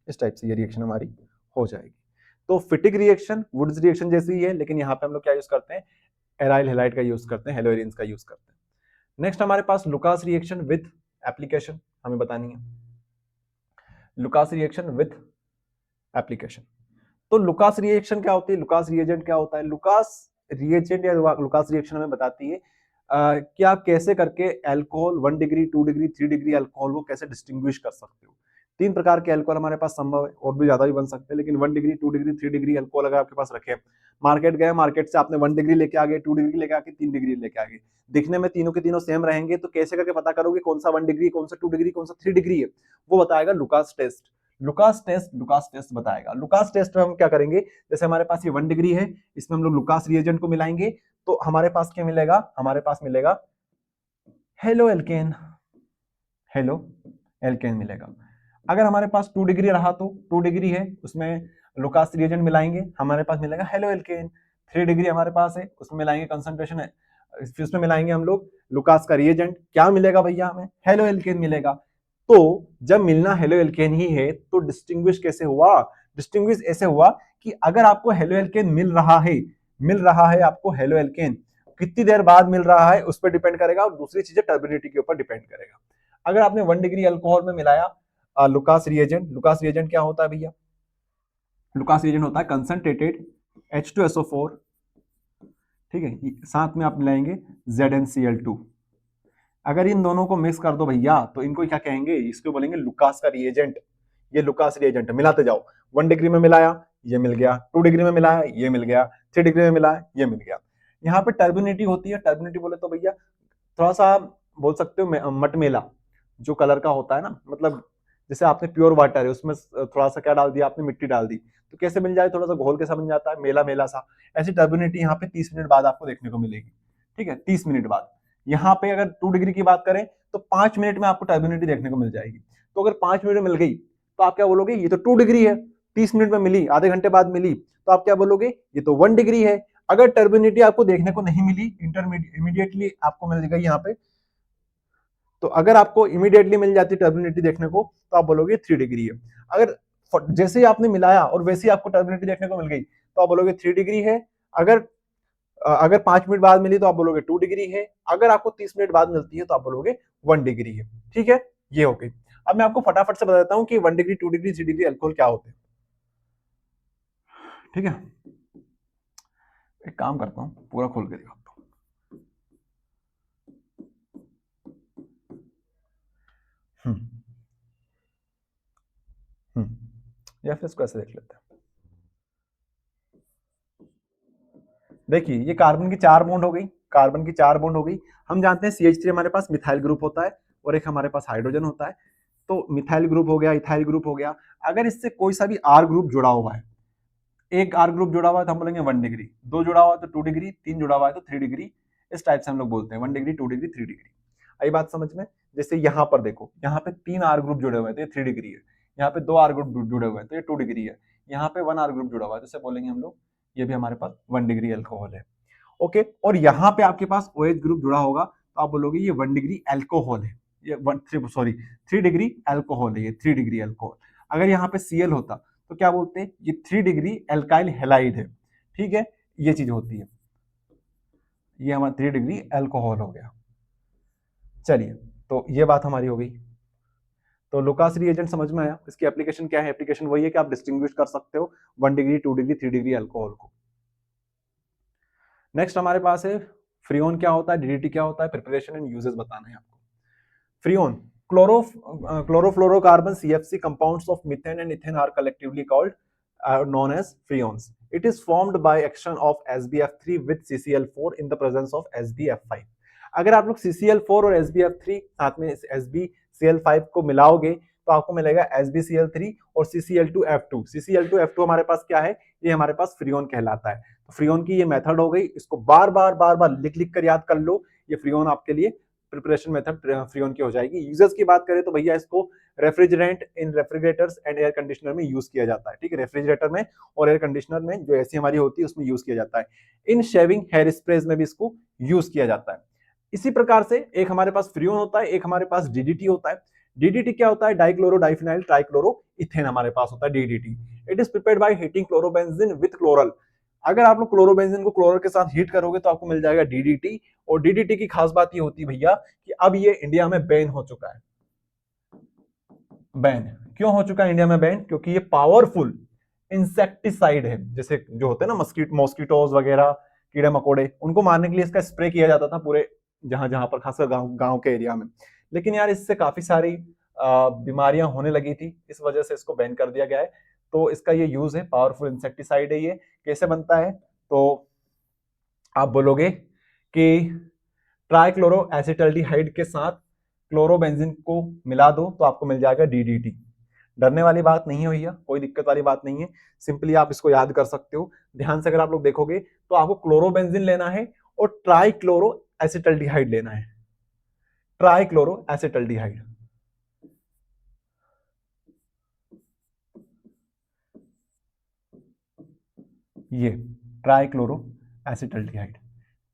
इस टाइप से ये रिएक्शन हमारी हो जाएगी। तो फिटिक रिएक्शन वुड्स रिएक्शन जैसी ही है, लेकिन यहाँ पे हम लोग क्या यूज करते हैं, एराइल हैलाइड का यूज करते हैं, हेलोएरिन्स का यूज करते हैं। नेक्स्ट हमारे पास लुकास रिएक्शन विद एप्लीकेशन हमें बतानी है। लुकास रिएक्शन विद एप्लीकेशन, तो लुकास रिएक्शन क्या होती है, लुकास रिएजेंट क्या होता है, लुकास रिएजेंट या लुकास रिएक्शन हमें बताती है कि आप कैसे करके alcohol 1 degree 2 degree 3 degree alcohol को कैसे डिस्टिंग्विश कर सकते हो। 3 प्रकार के अल्कोहल हमारे पास संभव है, और भी ज्यादा भी बन सकते हैं, लेकिन 1 डिग्री 2 डिग्री 3 डिग्री अल्कोहल अगर आपके पास रखे, मार्केट गए, मार्केट से आपने 1 डिग्री लेके आ गए, 2 डिग्री लेके आके 3 डिग्री लेके आ गए, दिखने में तीनों के तीनों सेम रहेंगे, तो कैसे करके पता करोगे कौन सा 1 डिग्री, कौन सा 2 डिग्री, कौन सा 3 डिग्री है, वो बताएगा लुकास टेस्ट। लुकास टेस्ट बताएगा। लुकास टेस्ट में हम क्या करेंगे, जैसे हमारे पास ये 1 डिग्री है, इसमें हम लोग लुकास रिएजेंट को मिलाएंगे, तो हमारे पास क्या मिलेगा, हमारे पास मिलेगा हेलो एल्केन, हेलो एल्केन मिलेगा। अगर हमारे पास 2 डिग्री रहा तो 2 डिग्री है, उसमें लुकास रिएजेंट मिलाएंगे, हमारे पास मिलेगा हेलो एल्केन। 3 डिग्री हमारे पास है, उसमें मिलाएंगे कंसंट्रेशन है, फिर उसमें मिलाएंगे हम लोग लुकास का रिएजेंट, क्या मिलेगा भैया, हमें हेलो एल्केन मिलेगा। तो जब मिलना हेलो एल्केन ही है, तो डिस्टिंग्विश कैसे हुआ, डिस्टिंग्विश ऐसे हुआ कि अगर आपको हेलो एल्केन मिल रहा है आपको हेलो एल्केन, कितनी देर बाद मिल रहा है उस पर डिपेंड करेगा, और दूसरी चीजें टर्बिनिटी के ऊपर डिपेंड करेगा। अगर आपने 1 डिग्री अल्कोहल में मिलाया लुकास रिएजेंट, लुकास रिएजेंट क्या होता है भैया, लुकास रिएजेंट होता है कंसंट्रेटेड H2SO4, ठीक है, साथ में आप मिलाएंगे ZnCl2। अगर इन दोनों को मिक्स कर दो भैया, तो इनको क्या कहेंगे, इसको बोलेंगे लुकास का रिएजेंट। ये लुकास रिएजेंट, मिलाते जाओ, 1 डिग्री में मिलाया ये मिल गया, 2 डिग्री में मिलाया ये मिल गया, 3 डिग्री में मिलाया ये मिल गया। यहाँ पे टर्बिनिटी होती है, टर्बिनिटी बोले तो भैया थोड़ा सा बोल सकते हो मटमेला जो कलर का होता है ना, मतलब जैसे आपने प्योर वाटर है, उसमें थोड़ा सा क्या डाल दिया आपने, मिट्टी डाल दी, तो कैसे बन जाए, थोड़ा सा घोल कैसा बन जाता है, मेला मेला सा। ऐसी टर्बिनिटी यहाँ पे 30 मिनट बाद आपको देखने को मिलेगी। ठीक है, 30 मिनट बाद। यहाँ पे अगर 2 डिग्री की बात करें तो 5 मिनट में आपको टर्बिनिटी देखने को मिल जाएगी। तो अगर 5 मिनट में मिल गई तो आप क्या बोलोगे, ये तो 2 डिग्री है, 30 मिनट में मिली, आधे घंटे बाद मिली, तो आप क्या बोलोगे, ये तो 1 डिग्री है। अगर टर्बिनिटी आपको देखने को नहीं मिली, इमीडिएटली आपको मिल गई यहाँ पे, तो अगर आपको इमीडिएटली मिल जाती टर्बिनिटी देखने को, तो आप बोलोगे 3 डिग्री है। अगर जैसे ही आपने मिलाया और वैसे ही आपको टर्बिनिटी देखने को मिल गई, तो आप बोलोगे 3 डिग्री है। अगर 5 मिनट बाद मिली तो आप बोलोगे 2 डिग्री है। अगर आपको 30 मिनट बाद मिलती है तो आप बोलोगे 1 डिग्री है। ठीक है, ये हो गई। अब मैं आपको फटाफट से बता देता हूं कि 1 डिग्री 2 डिग्री 3 डिग्री अल्कोहल क्या होते हैं। ठीक है, एक काम करता हूं, पूरा खोल के दिखाता हूं। या फिर इसको ऐसे देख लेते हैं। देखिए, ये कार्बन की 4 बॉन्ड हो गई, कार्बन की 4 बॉन्ड हो गई। हम जानते हैं CH3 हमारे पास मिथाइल ग्रुप होता है, और एक हमारे पास हाइड्रोजन होता है। तो मिथाइल ग्रुप हो गया, इथाइल ग्रुप हो गया। अगर इससे कोई सा भी R ग्रुप जुड़ा हुआ है, एक R ग्रुप जुड़ा हुआ है तो हम बोलेंगे 1 डिग्री, 2 जुड़ा हुआ है तो 2 डिग्री, 3 जुड़ा हुआ है तो 3 डिग्री। इस टाइप से हम लोग बोलते हैं 1 डिग्री 2 डिग्री 3 डिग्री। आई बात समझ में। जैसे यहाँ पर देखो, यहाँ पे 3 R ग्रुप जुड़े हुए हैं तो ये 3 डिग्री है, यहाँ पे 2 R ग्रुप जुड़े हुए हैं तो ये 2 डिग्री है, यहाँ पे 1 R ग्रुप जुड़ा हुआ है तो इसे बोलेंगे हम लोग ये भी हमारे पास 1 डिग्री अल्कोहल है। ओके, और यहाँ पे आपके पास OH ग्रुप जुड़ा होगा तो आप बोलोगे ये 1 डिग्री अल्कोहल है, ये 3 डिग्री अल्कोहल है, ये 3 डिग्री अल्कोहल। अगर यहाँ पे Cl होता तो क्या बोलते हैं, ये 3 डिग्री एल्काइल हैलाइड है। ठीक है, ये चीज होती है, ये हमारा 3 डिग्री अल्कोहल हो गया। चलिए, तो ये बात हमारी हो गई। तो लुकास रिएजेंट समझ में आया, इसकी एप्लीकेशन क्या है? एप्लीकेशन वही है कि आप डिस्टिंग्विश कर सकते हो 1 डिग्री, 2 डिग्री, 3 डिग्री अल्कोहल को। नेक्स्ट हमारे पास है फ्रीओन क्या होता है, डीडीटी क्या होता है, प्रिपरेशन एंड यूजेस बताना है आपको। Freon, chlorofluorocarbon CFC compounds of methane and ethane are collectively called known as freons. It is formed by action of SbF3 with CCl4 in the presence of SbF5. अगर आप लोग CCl4 और SbF3 साथ में SbCl5 को मिलाओगे तो आपको मिलेगा SbCl3 और CCl2F2। CCl2F2 हमारे पास क्या है, ये हमारे पास फ्रीओन कहलाता है। तो फ्रीओन की ये मेथड हो गई, इसको बार बार लिख कर याद कर लो, ये फ्रीओन आपके लिए प्रिपरेशन मेथड फ्रीओन की हो जाएगी। यूजर्स की बात करें तो भैया इसको refrigerant in refrigerators and air conditioner में यूज किया जाता है। ठीक है, रेफ्रिजरेटर में और एयर कंडीशनर में जो ऐसी हमारी होती है उसमें यूज किया जाता है। इन शेविंग हेयर स्प्रेज में भी इसको यूज किया जाता है। इसी प्रकार से एक हमारे पास फ्रीओन होता है, एक हमारे पास डीडीटी होता है। डीडीटी क्या होता है, डाइक्लोरो डाइफिनाइल ट्राइक्लोरो इथेन हमारे पास होता है DDT. It is prepared by heating chlorobenzene with chloral. अगर आप लोग क्लोरोबेंजीन को क्लोरल के साथ हीट करोगे तो आपको मिल जाएगा डीडीटी। और डीडीटी की खास बात ये होती है भैया कि अब ये इंडिया में बैन हो चुका है। बैन क्यों हो चुका है इंडिया में बैन? क्योंकि ये पावरफुल इंसेक्टिसाइड है। जैसे जो होते हैं ना मॉस्किटोज वगैरह, कीड़े मकोड़े, उनको मारने के लिए इसका स्प्रे किया जाता था पूरे जहां जहां पर, खासकर गांव के एरिया में। लेकिन यार इससे काफी सारी बीमारियां होने लगी थी, इस वजह से इसको बैन कर दिया गया है। तो इसका ये यूज है, पावरफुल इंसेक्टिसाइड है। ये कैसे बनता है तो आप बोलोगे कि ट्राइक्लोरो एसिटल्डिहाइड के साथ क्लोरोबेंजीन को मिला दो तो आपको मिल जाएगा डीडीटी। डरने वाली बात नहीं है भैया, कोई दिक्कत वाली बात नहीं है, सिंपली आप इसको याद कर सकते हो। ध्यान से अगर आप लोग देखोगे तो आपको क्लोरोबेंजीन लेना है और ट्राइक्लोरो एसिटल्डिहाइड लेना है। ट्राइक्लोरो एसिटल्डिहाइड, ये ट्राइक्लोरो एसिटल्डिहाइड।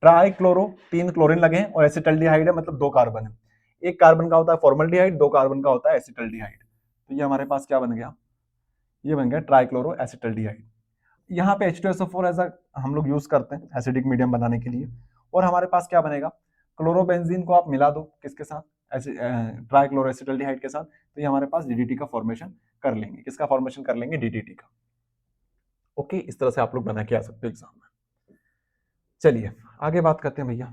ट्राइक्लोरो 3 क्लोरीन लगे हैं और एसिटल्डिहाइड है, मतलब 2 कार्बन है। एक कार्बन का होता है फॉर्मल्डिहाइड, 2 कार्बन का होता है एसिटल्डिहाइड। तो ये हमारे पास क्या बन गया, ये बन गया ट्राइक्लोरो एसिटल्डिहाइड। यहाँ पे H2SO4 ऐसा हम लोग यूज करते हैं एसिडिक मीडियम बनाने के लिए। और हमारे पास क्या बनेगा, क्लोरोबेंजीन को आप मिला दो किसके साथ, ट्राइक्लोरो एसिटल्डिहाइड के साथ, तो ये हमारे पास डीडीटी का फॉर्मेशन कर लेंगे। किसका फॉर्मेशन कर लेंगे, डीडीटी का। ओके, इस तरह से आप लोग बना के आ सकते हो एग्जाम में। चलिए आगे बात करते हैं भैया।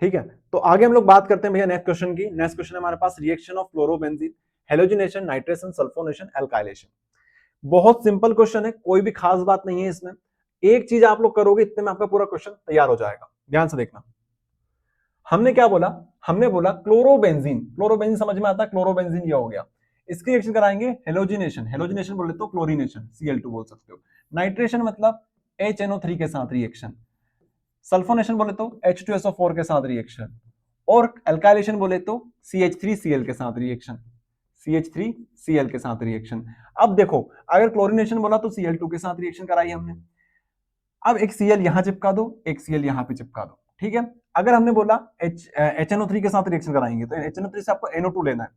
ठीक है, तो आगे हम लोग बात करते हैं भैया नेक्स्ट क्वेश्चन की। नेक्स्ट क्वेश्चन है हमारे पास reaction of chlorobenzene, halogenation, nitration, sulphonation, alkylation. बहुत सिंपल क्वेश्चन है, कोई भी खास बात नहीं है इसमें। एक चीज आप लोग करोगे इतने में आपका पूरा क्वेश्चन तैयार हो जाएगा। ध्यान से देखना, हमने क्या बोला, हमने बोला क्लोरोबेंजीन। क्लोरोबेंजीन समझ में आता है, क्लोरोबेंजीन ये हो गया। इसकी रिएक्शन कराएंगे हेलोजिनेशन, हेलोजिनेशन बोले तो क्लोरीनेशन, Cl2 बोल सकते हो। नाइट्रेशन मतलब HNO3 के साथ रिएक्शन। सल्फोनेशन बोले तो H2SO4 के साथ रिएक्शन। और एल्काइलेशन बोले तो CH3Cl के साथ रिएक्शन, CH3Cl के साथ रिएक्शन। अब देखो, अगर क्लोरीनेशन बोला तो Cl2 के साथ रिएक्शन कराई हमने। अब एक Cl यहां चिपका दो, एक Cl यहां पे चिपका दो। ठीक है, अगर हमने बोला HNO3 के साथ रिएक्शन कराएंगे तो HNO3 से आपको NO2 लेना है,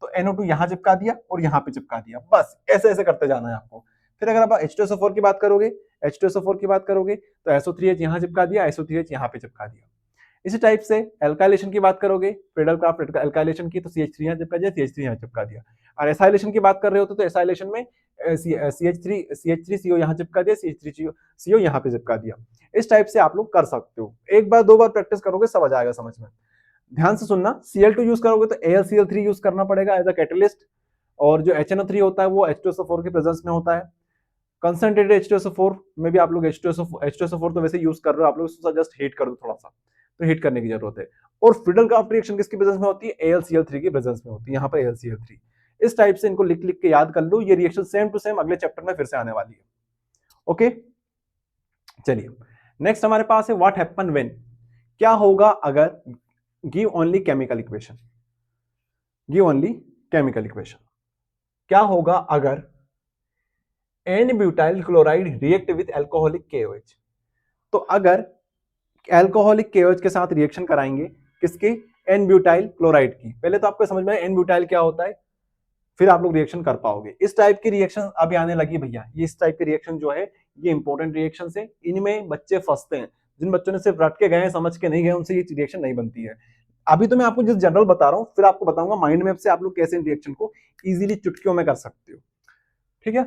तो NO2 यहां चिपका दिया और यहां पे चिपका दिया, बस ऐसे ऐसे करते जाना है आपको। फिर अगर आप H2SO4 की बात करोगे, H2SO4 की बात करोगे तो SO3H यहां चिपका दिया, SO3H यहां पे चिपका दिया। इसी टाइप से एल्काइलेशन की बात करोगे, फ्रीडलक्राफ्ट एल्काइलेशन की, तो CH3 यहां चिपका दिया, CH3 यहां चिपका दिया। और एसाइलेशन की बात कर रहे होते तो एसाइलेशन में CH3CO यहां चिपका दिया, CH3CO यहां पे चिपका दिया। इस टाइप से आप लोग कर सकते हो, एक बार 2 बार प्रैक्टिस करोगे सब आ जाएगा समझ में। ध्यान से सुनना, Cl2 यूज करोगे तो AlCl3 यूज करना पड़ेगा एज अ कैटलिस्ट। और जो HNO3 होता है वो H2SO4 के प्रेजेंस में होता है। कंसंट्रेटेड H2SO4 में भी आप लोग H2SO4 तो वैसे यूज कर रहे हो, आप लोग उसको जस्ट हीट कर दो थोड़ा सा, तो हीट करने की जरूरत है। और फ्रीडलक्राफ्ट रिएक्शन किसकी प्रेजेंस में होती है, AlCl3 की प्रेजेंस में होती है, यहाँ पर AlCl3। इस टाइप से इनको लिख लिख के याद कर लो, ये रिएक्शन सेम टू सेम अगले चैप्टर में फिर से आने वाली है। ओके, चलिए नेक्स्ट हमारे पास है व्हाट हैपन व्हेन, क्या होगा अगर give only chemical equation. Give only chemical equation. क्या होगा अगर n butyl chloride react with alcoholic KOH? तो अगर एल्कोहलिक KOH के साथ रिएक्शन कराएंगे किसके, एन ब्यूटाइल क्लोराइड की। पहले तो आपको समझ में एन ब्यूटाइल क्या होता है, फिर आप लोग रिएक्शन कर पाओगे। इस टाइप की रिएक्शन अभी आने लगी भैया, ये इस टाइप की रिएक्शन जो है ये इंपॉर्टेंट रिएक्शन है, इनमें बच्चे फंसते हैं। जिन बच्चों ने सिर्फ रट के गए समझ के नहीं गए उनसे ये रिएक्शन नहीं बनती है। अभी तो मैं आपको जस्ट जनरल बता रहा हूं, फिर आपको बताऊंगा माइंड मैप से आप लोग कैसे इन रिएक्शन को इजीली चुटकियों में कर सकते हो। ठीक है,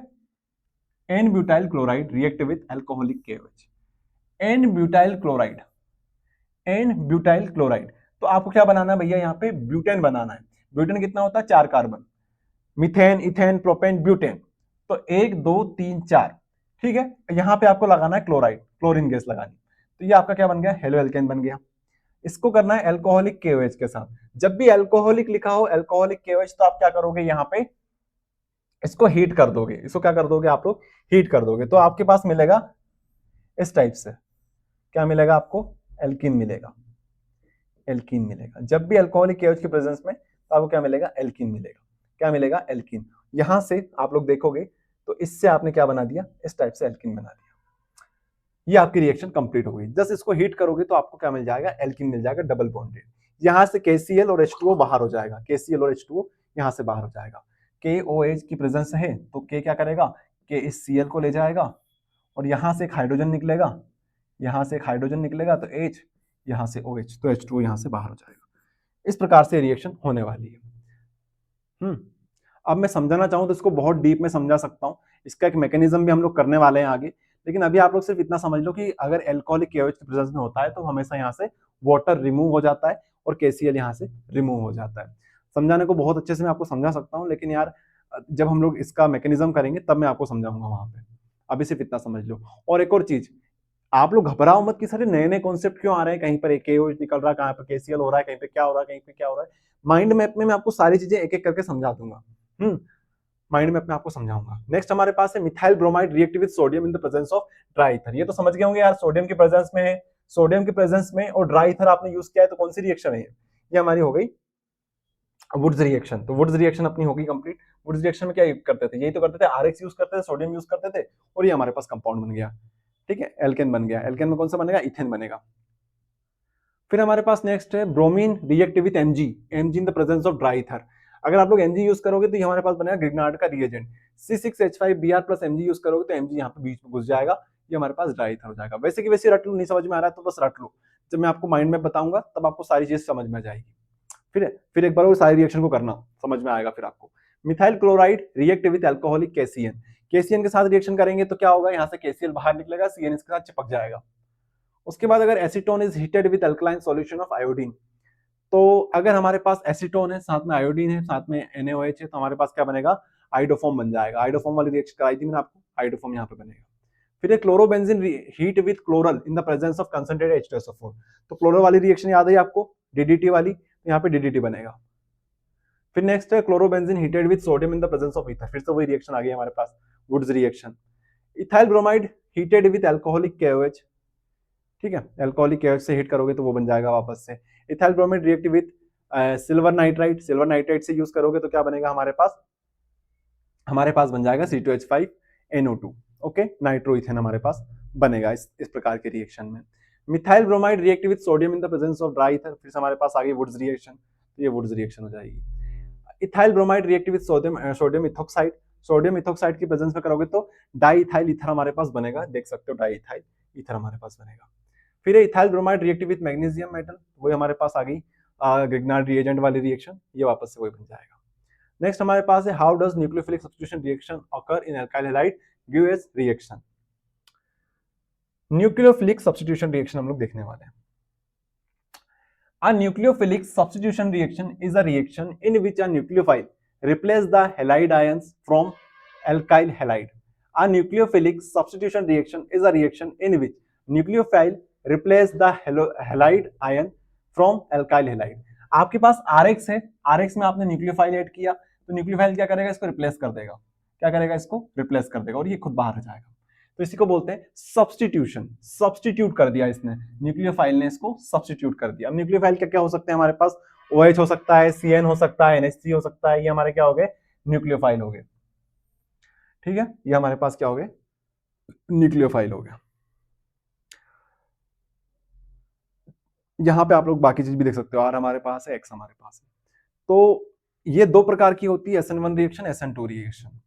n butyl chloride react with alcoholic KOH। N butyl chloride, n butyl chloride, तो आपको क्या बनाना है भैया, यहाँ पे ब्यूटेन बनाना है। ब्यूटेन कितना होता है, 4 carbon, methane, ethane, propane, butane, तो 1 2 3 4। ठीक है, यहां पे आपको लगाना है क्लोराइड, क्लोरीन गैस लगानी। तो ये आपका क्या बन गया, हेलो एल्केन बन गया। इसको करना है एल्कोहलिक KOH के साथ। जब भी एल्कोहलिक लिखा हो, एल्कोहलिक KOH, तो आप क्या करोगे, यहाँ पे इसको हीट कर दोगे। इसको क्या कर दोगे आप लोग, हीट कर दोगे, तो आपके पास मिलेगा इस टाइप से, क्या मिलेगा आपको, एल्कीन मिलेगा। एल्कीन मिलेगा जब भी अल्कोहलिक KOH के प्रेजेंस में, तो आपको क्या मिलेगा, एल्कीन मिलेगा। क्या मिलेगा, एल्कीन। यहां से आप लोग देखोगे तो इससे आपने क्या बना दिया, इस टाइप से एल्कीन बना दिया। ये आपकी रिएक्शन कंप्लीट हो गई। जस्ट इसको हीट करोगे तो आपको क्या मिल जाएगा, एल्कीन मिल जाएगा डबल बॉन्डेड। यहां से KCl और H2O बाहर हो जाएगा, KCl और H2O यहां से बाहर हो जाएगा। KOH की प्रेजेंस है तो K क्या करेगा, K इस Cl को ले जाएगा और यहां से एक हाइड्रोजन निकलेगा, यहां से एक हाइड्रोजन निकलेगा तो H, यहां से OH, तो H2O यहां से बाहर हो जाएगा। इस प्रकार से रिएक्शन होने वाली है। अब मैं समझाना चाहूं तो इसको बहुत डीप में समझा सकता हूं, इसका एक मैकेनिज्म भी हम लोग करने वाले हैं आगे। लेकिन अभी आप लोग सिर्फ इतना समझ लो कि अगर एल्कोहलिक KOH के प्रेजेंस में होता है तो हमेशा यहाँ से वाटर रिमूव हो जाता है और KCl यहाँ से रिमूव हो जाता है। समझाने को बहुत अच्छे से मैं आपको समझा सकता हूँ, लेकिन यार जब हम लोग इसका मैकेनिज्म करेंगे तब मैं आपको समझाऊंगा वहां पे। अभी सिर्फ इतना समझ लो। और एक और चीज, आप लोग घबराओ मत कि सारे नए नए कॉन्सेप्ट क्यों आ रहे हैं, कहीं पर KOH निकल रहा है, कहाँ पर KCl हो रहा है, कहीं पे क्या हो रहा है, कहीं पे क्या हो रहा है। माइंड मैप में मैं आपको सारी चीजें एक एक करके समझा दूंगा। माइंड मैप में आपको समझाऊंगा। नेक्स्ट हमारे पास है methyl bromide react with sodium in the presence of dry ether. ये तो समझ गए होंगे यार, सोडियम के प्रेजेंस में है, सोडियम के प्रेजेंस में और ड्राई ईथर आपने यूज किया है, तो कौन सी रिएक्शन है ये हमारी हो गई वुड्स रिएक्शन। तो वुड्स रिएक्शन अपनी होगी कंप्लीट। वुड्स रिएक्शन में क्या करते थे, यही तो करते थे, RX यूज करते थे, सोडियम यूज करते थे, और ये हमारे पास कंपाउंड बन गया। ठीक है, एल्केन बन गया। एल्केन में कौन सा बनेगा, इथेन बनेगा। फिर हमारे पास नेक्स्ट है bromine react with Mg, Mg in the presence of dry ether. अगर आप लोग Mg यूज करोगे तो ये हमारे पास बनेगा ग्रिग्नार्ड का reagent. C6H5Br plus Mg use करोगे तो Mg यहाँ पे बीच में घुस जाएगा, ये हमारे पास ड्राई ईथर हो जाएगा। वैसे की वैसे रट लो, नहीं समझ में आ रहा है तो बस रट लो, जब मैं आपको माइंड में बताऊंगा तब आपको सारी चीज समझ में आ जाएगी। फिर एक बार वो सारी रिएक्शन को करना, समझ में आएगा फिर आपको। Methyl chloride react with alcoholic KCN। KCN के साथ रिएक्शन करेंगे तो क्या होगा, यहाँ से KCl बाहर निकलेगा, CN इसके साथ चिपक जाएगा। उसके बाद अगर acetone is heated with alkaline solution of iodine, तो अगर हमारे पास एसीटोन है, साथ में आयोडीन है, साथ में NaOH है, तो हमारे पास क्या बनेगा, आइडोफॉर्म बन जाएगा। आइडोफॉर्म वाली रिएक्शन कराई थी मैंने आपको, आइडोफॉर्म यहाँ पे बनेगा। फिर एक chlorobenzene heat with chloral in the presence of concentrated H2SO4। तो क्लोरो वाली रिएक्शन याद है आपको, DDT वाली, तो यहाँ पे DDT बनेगा। फिर नेक्स्ट है chlorobenzene heated with sodium in the presence of ether. फिर से वही रिएक्शन आ गई हमारे पास, Wurtz reaction. Ethyl bromide heated with alcoholic KOH। ठीक है, अल्कोहलिक KOH से हीट करोगे तो वो बन जाएगा वापस से ethyl bromide react with silver nitride. Silver nitride से यूज करोगे तो क्या बनेगा हमारे पास बन जाएगा C2H5NO2। ओके, नाइट्रोइथेन हमारे पास बनेगा इस प्रकार के रिएक्शन में। Methyl bromide react with sodium in the presence of dry ether. फिर से हमारे पास आ गई वुड्स रिएक्शन, तो ये वुड्स रिएक्शन हो जाएगी। Ethyl bromide react with sodium ethoxide. Sodium ethoxide की प्रेजेंस में करोगे तो डाई इथाइल ईथर हमारे पास बनेगा, देख सकते हो डाई इथाइल ईथर हमारे पास बनेगा। फिर ethyl bromide react with magnesium metal, वही हमारे पास आ गई ग्रिग्नार्ड रिएजेंट वाली रिएक्शन, ये वापस से वही बन जाएगा। नेक्स्ट हमारे पास है how does nucleophilic substitution reaction occur in alkyl halide give as reaction. Nucleophilic substitution reaction हम लोग देखने वाले हैं। A nucleophilic substitution reaction is a reaction in which a nucleophile replaces the halide ions from alkyl halide. A nucleophilic substitution reaction is a reaction in which nucleophile replaces the halide ion from alkyl halide. आपके पास RX है, RX में आपने न्यूक्लियोफाइल ऐड किया, तो न्यूक्लियोफाइल क्या करेगा, इसको रिप्लेस कर देगा। क्या करेगा, इसको रिप्लेस कर देगा और ये खुद बाहर आ जाएगा। तो इसी को बोलते हैं सब्स्टिट्यूशन, सब्स्टिट्यूट कर दिया इसने, न्यूक्लियोफाइल ने इसको सब्स्टिट्यूट कर दिया। अब न्यूक्लियोफाइल क्या क्या हो सकते हैं हमारे पास, OH हो सकता है, CN हो सकता है, NH3 हो सकता है, ये हमारे क्या हो गए, न्यूक्लियोफाइल हो गए। ठीक है, ये हमारे पास क्या हो गए, न्यूक्लियोफाइल हो गया। यहां पे आप लोग बाकी चीज भी देख सकते हो, R हमारे पास है, X हमारे पास है। तो ये दो प्रकार की होती है, SN1 reaction, SN2 reaction,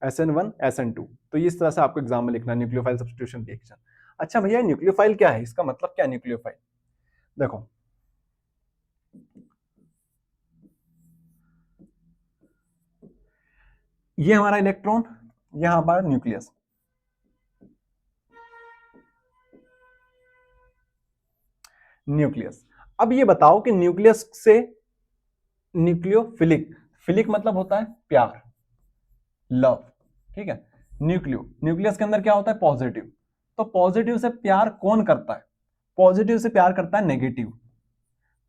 SN1 SN2। तो इस तरह से आपको एग्जाम में लिखना है, न्यूक्लियोफाइल सब्स्टिट्यूशन रिएक्शन। अच्छा भैया न्यूक्लियोफाइल क्या है, इसका मतलब क्या है न्यूक्लियोफाइल, देखो ये हमारा इलेक्ट्रॉन, यहां पर न्यूक्लियस, न्यूक्लियस। अब ये बताओ कि न्यूक्लियस से न्यूक्लियोफिलिक, फिलिक मतलब होता है प्यार, लव, ठीक है। न्यूक्लियस के अंदर क्या होता है, पॉजिटिव। तो पॉजिटिव से प्यार कौन करता है, पॉजिटिव से प्यार करता है नेगेटिव,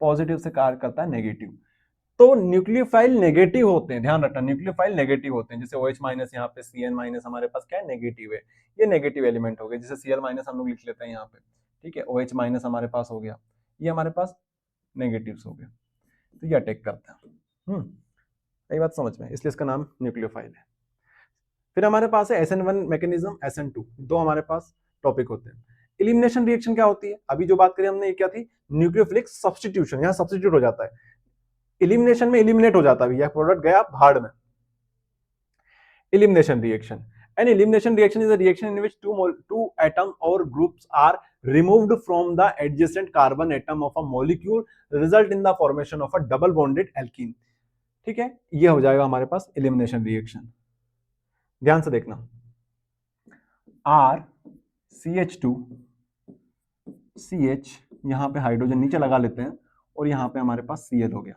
पॉजिटिव से प्यार करता है नेगेटिव। तो न्यूक्लियोफाइल नेगेटिव होते हैं, ध्यान रखना न्यूक्लियोफाइल नेगेटिव होते हैं। जैसे OH माइनस, यहाँ पे Cn माइनस हमारे पास क्या है, नेगेटिव है, ये नेगेटिव एलिमेंट हो गए। जैसे Cl माइनस हम लोग लिख लेते हैं यहाँ पे, ठीक है, OH माइनस हमारे पास हो गया, ये हमारे पास नेगेटिव्स हो गया, तो ये अटैक करता है। यही बात समझ में, इसलिए इसका नाम न्यूक्लियोफाइल है। फिर हमारे पास है SN1 मैकेनिज्म, SN2, दो हमारे पास टॉपिक होते हैं। इलिमिनेशन रिएक्शन क्या होती है, अभी जो बात करी हमने ये क्या थी, न्यूक्लियोफिलिक सब्स्टिट्यूशन, यहाँ सब्स्टिट्यूट हो जाता है, इलिमिनेशन में इलिमिनेट हो जाता है, यह प्रोडक्ट गया भाड़ में। Elimination reaction. An elimination reaction is a reaction in which two atoms or groups are removed from the adjacent carbon atom of a molecule, result in the formation of a double bonded alkene. ठीक है, ये हो जाएगा हमारे पास elimination reaction। ध्यान से देखना, R CH2 CH, यहां पे हाइड्रोजन नीचे लगा लेते हैं, और यहां पे हमारे पास Cl हो गया।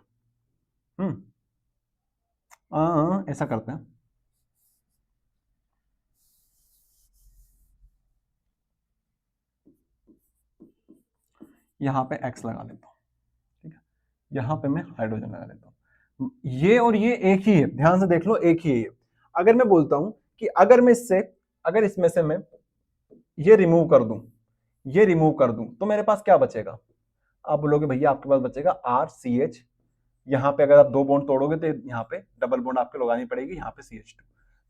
ऐसा करते हैं, यहां पे X लगा लेता हूं, ठीक है, यहां पे मैं हाइड्रोजन लगा लेता हूं। ये और ये एक ही है, ध्यान से देख लो, एक ही है। अगर मैं बोलता हूं कि अगर मैं इससे, अगर इसमें से मैं ये रिमूव कर दूं, ये रिमूव कर दूं, तो मेरे पास क्या बचेगा, आप बोलोगे भैया आपके पास बचेगा RCH, यहां पे अगर आप दो बॉन्ड तोड़ोगे तो यहां पे डबल बॉन्ड आपको लगानी पड़ेगी, यहां पे CH2,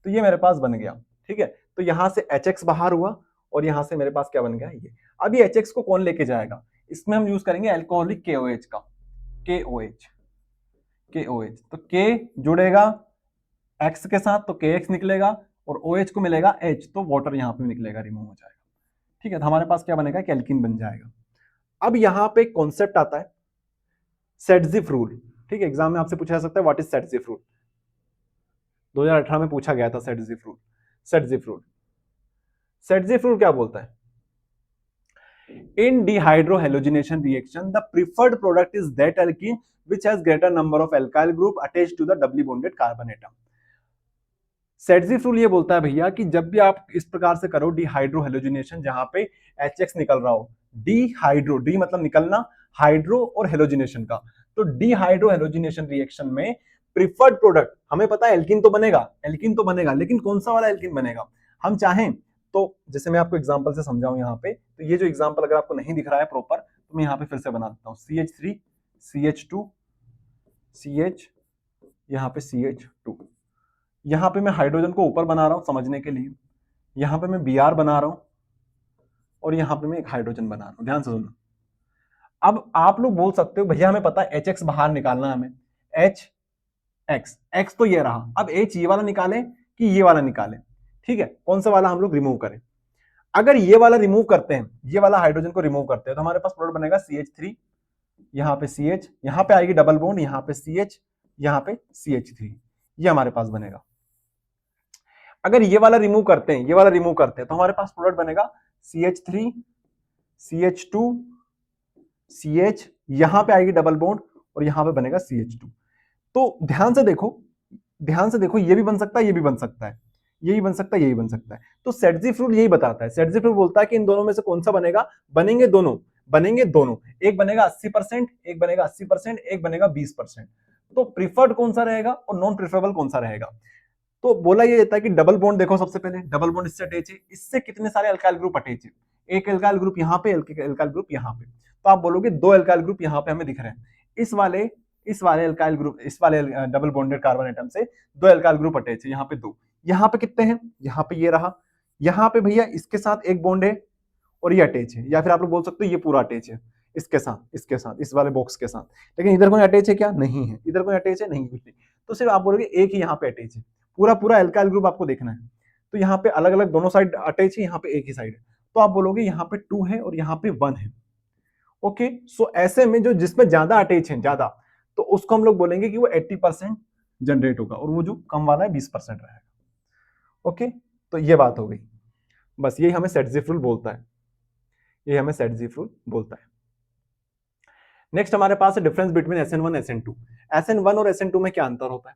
तो ये मेरे पास बन गया। ठीक है, तो यहां से HX बाहर हुआ, और यहां से मेरे पास क्या बन गया, ये। अब ये HX को कौन लेके जाएगा, इसमें हम यूज करेंगे एल्कोहलिक KOH का, KOH, तो K जुड़ेगा X के साथ तो KX निकलेगा, और OH को मिलेगा H, तो वाटर यहां पे निकलेगा, रिमूव हो जाएगा। ठीक है, तो हमारे पास क्या बनेगा, एल्कीन बन जाएगा। अब यहां पे कॉन्सेप्ट आता है सेटजिफ रूल। ठीक है, एग्जाम में आपसे पूछा जा सकता है व्हाट इज सेटजिफ रूल, 2018 में पूछा गया था सेटजिफ रूल। सेटजिफ रूल, सेटजिफ रूल क्या बोलता है, in dehydrohalogenation reaction the preferred product is that alkene which has greater number of alkyl group attached to the doubly bonded carbon atom। Saytzeff rule ये बोलता है भैया कि जब भी आप इस प्रकार से करो डिहाइड्रो हेलोजिनेशन, जहां पे HX निकल रहा हो, डिहाइड्रो, डी मतलब निकलना, हाइड्रो और हेलोजिनेशन का, तो डिहाइड्रो हेलोजिनेशन रिएक्शन में प्रिफर्ड प्रोडक्ट, हमें पता है एल्कीन तो बनेगा, एल्कीन तो बनेगा, लेकिन कौन सा वाला एल्कीन बनेगा, हम चाहें तो, जैसे मैं आपको एग्जांपल से समझाऊं यहाँ पे, तो ये जो एग्जांपल अगर आपको नहीं दिख रहा है प्रॉपर, तो मैं यहाँ पे फिर से बना देता हूँ, CH3 CH2 CH, यहाँ पे CH2, यहां पे मैं हाइड्रोजन को ऊपर बना रहा हूं समझने के लिए, यहां पे मैं Br बना रहा हूं, और यहां पे मैं एक हाइड्रोजन बना रहा हूं, ध्यान से सुनना। अब आप लोग बोल सकते हो भैया हमें पता है HX बाहर निकालना है हमें, X तो ये रहा, अब H ये वाला निकालें कि ये वाला निकालें, ठीक है, कौन सा वाला हम लोग रिमूव करें। अगर ये वाला रिमूव करते हैं, ये वाला हाइड्रोजन को रिमूव करते हैं, तो हमारे पास प्रोडक्ट बनेगा CH3, यहां पे CH, यहां पे आएगी डबल बॉन्ड, यहां पे CH, यहां पे CH3, ये हमारे पास बनेगा। अगर ये वाला रिमूव करते हैं, ये वाला रिमूव करते हैं, तो हमारे पास प्रोडक्ट बनेगा CH3 CH2 CH, यहां पे आएगी डबल बॉन्ड, और यहां पे बनेगा CH2। तो ध्यान से देखो, ध्यान से देखो, ये भी बन सकता है, ये भी बन सकता है, ये भी बन सकता है, ये भी बन सकता है। तो सेटजिफ रूल यही बताता है, सेटजिफ रूल बोलता है कि इन दोनों में से कौन सा बनेगा, बनेंगे दोनों, बनेंगे दोनों, एक बनेगा 80%, एक बनेगा 80%, एक बनेगा 20%। तो प्रिफर्ड कौन सा रहेगा और नॉन प्रिफरेबल कौन सा रहेगा। तो बोला ये जाता है कि डबल बॉन्ड देखो, सबसे पहले डबल बॉन्ड इससे अटैच है, इससे कितने सारे अल्काइल ग्रुप अटैच है, एक अल्काइल ग्रुप यहाँ पे, अल्काइल ग्रुप यहाँ पे, तो आप बोलोगे दो अल्काइल ग्रुप यहाँ पे हमें दिख रहे हैं, इस वाले अल्काइल ग्रुप, इस वाले डबल बॉन्डेड कार्बन एटम से दो अल्काइल ग्रुप अटैच है, यहाँ पे दो, यहाँ पे कितने हैं, यहाँ पे ये रहा, यहाँ पे भैया इसके साथ एक बॉन्ड है और ये अटैच है, या फिर आप लोग बोल सकते हो ये पूरा अटैच है इसके साथ इस वाले बॉक्स के साथ, लेकिन इधर कोई अटैच है क्या, नहीं है, इधर कोई अटैच है नहीं, कुछ नहीं, तो सिर्फ आप बोलोगे एक ही यहाँ पे अटैच है, पूरा पूरा अल्काइल ग्रुप आपको देखना है, तो यहाँ पे अलग अलग दोनों साइड अटैच है, यहाँ पे एक ही साइड है, तो आप बोलोगे यहाँ पे 2 है और यहाँ पे 1 है। ओके, सो ऐसे में जो जिसमें ज्यादा अटैच है, ज्यादा, तो उसको हम लोग बोलेंगे कि वो 80% जनरेट होगा, और वो जो कम वाला है 20% रहेगा। ओके, तो ये बात हो गई, बस यही हमें सेटजिफ रूल बोलता है, ये हमें सेटजिफ रूल बोलता है। नेक्स्ट हमारे पास है difference between SN1 SN2। SN1 और SN2 में क्या अंतर होता है,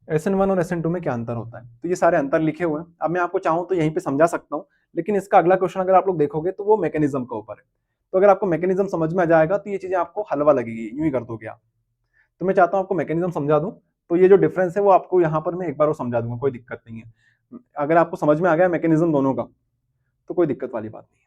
SN1 और SN2 में क्या अंतर होता है, तो ये सारे अंतर लिखे हुए हैं, अब मैं आपको चाहूं तो यहीं पे समझा सकता हूं, लेकिन इसका अगला क्वेश्चन अगर आप लोग देखोगे तो वो मैकेनिज्म का ऊपर है, तो अगर आपको मैकेनिज्म समझ में आ जाएगा तो ये चीजें आपको हलवा लगेगी, यूं ही कर दोगे आप, तो मैं चाहता हूं आपको मैकेनिज्म समझा दूं, तो ये जो डिफरेंस है वो आपको यहाँ पर मैं एक बार वो समझा दूंगा, कोई दिक्कत नहीं है, अगर आपको समझ में आ गया मैकेनिज्म दोनों का तो कोई दिक्कत वाली बात नहीं है।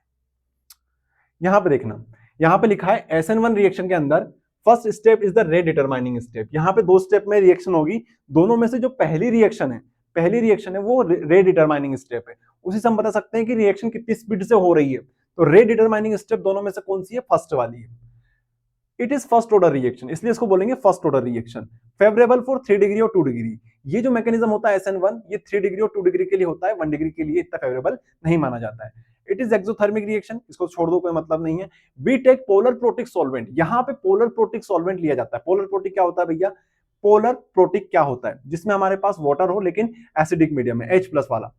यहाँ पे देखना, यहाँ पे लिखा है SN1 रिएक्शन के अंदर first step is the rate determining step, यहाँ पे दो स्टेप में रिएक्शन होगी, दोनों में से जो पहली रिएक्शन है वो रेट डिटरमाइनिंग स्टेप है, उसी से हम बता सकते हैं कि रिएक्शन कितनी स्पीड से हो रही है, तो रेट डिटरमाइनिंग स्टेप दोनों में से कौन सी है, फर्स्ट वाली है, it is first order reaction, इसलिए इसको बोलेंगे first order reaction, favourable for 3 degree और 2 डिग्री। ये जो मैकेनिज्म होता है SN1, ये 3 डिग्री और 2 डिग्री के लिए होता है, 1 डिग्री के लिए इतना फेवरेबल नहीं माना जाता है। इट इज एक्सोथर्मिक रिएक्शन, इसको छोड़ दो, कोई मतलब नहीं है। We take polar protic solvent, यहाँ पे पोलर प्रोटिक सॉल्वेंट लिया जाता है। पोलर प्रोटिक क्या होता है भैया, पोलर प्रोटिक क्या होता है, जिसमें हमारे पास वाटर हो लेकिन एसिडिक मीडियम है, H+ वाला।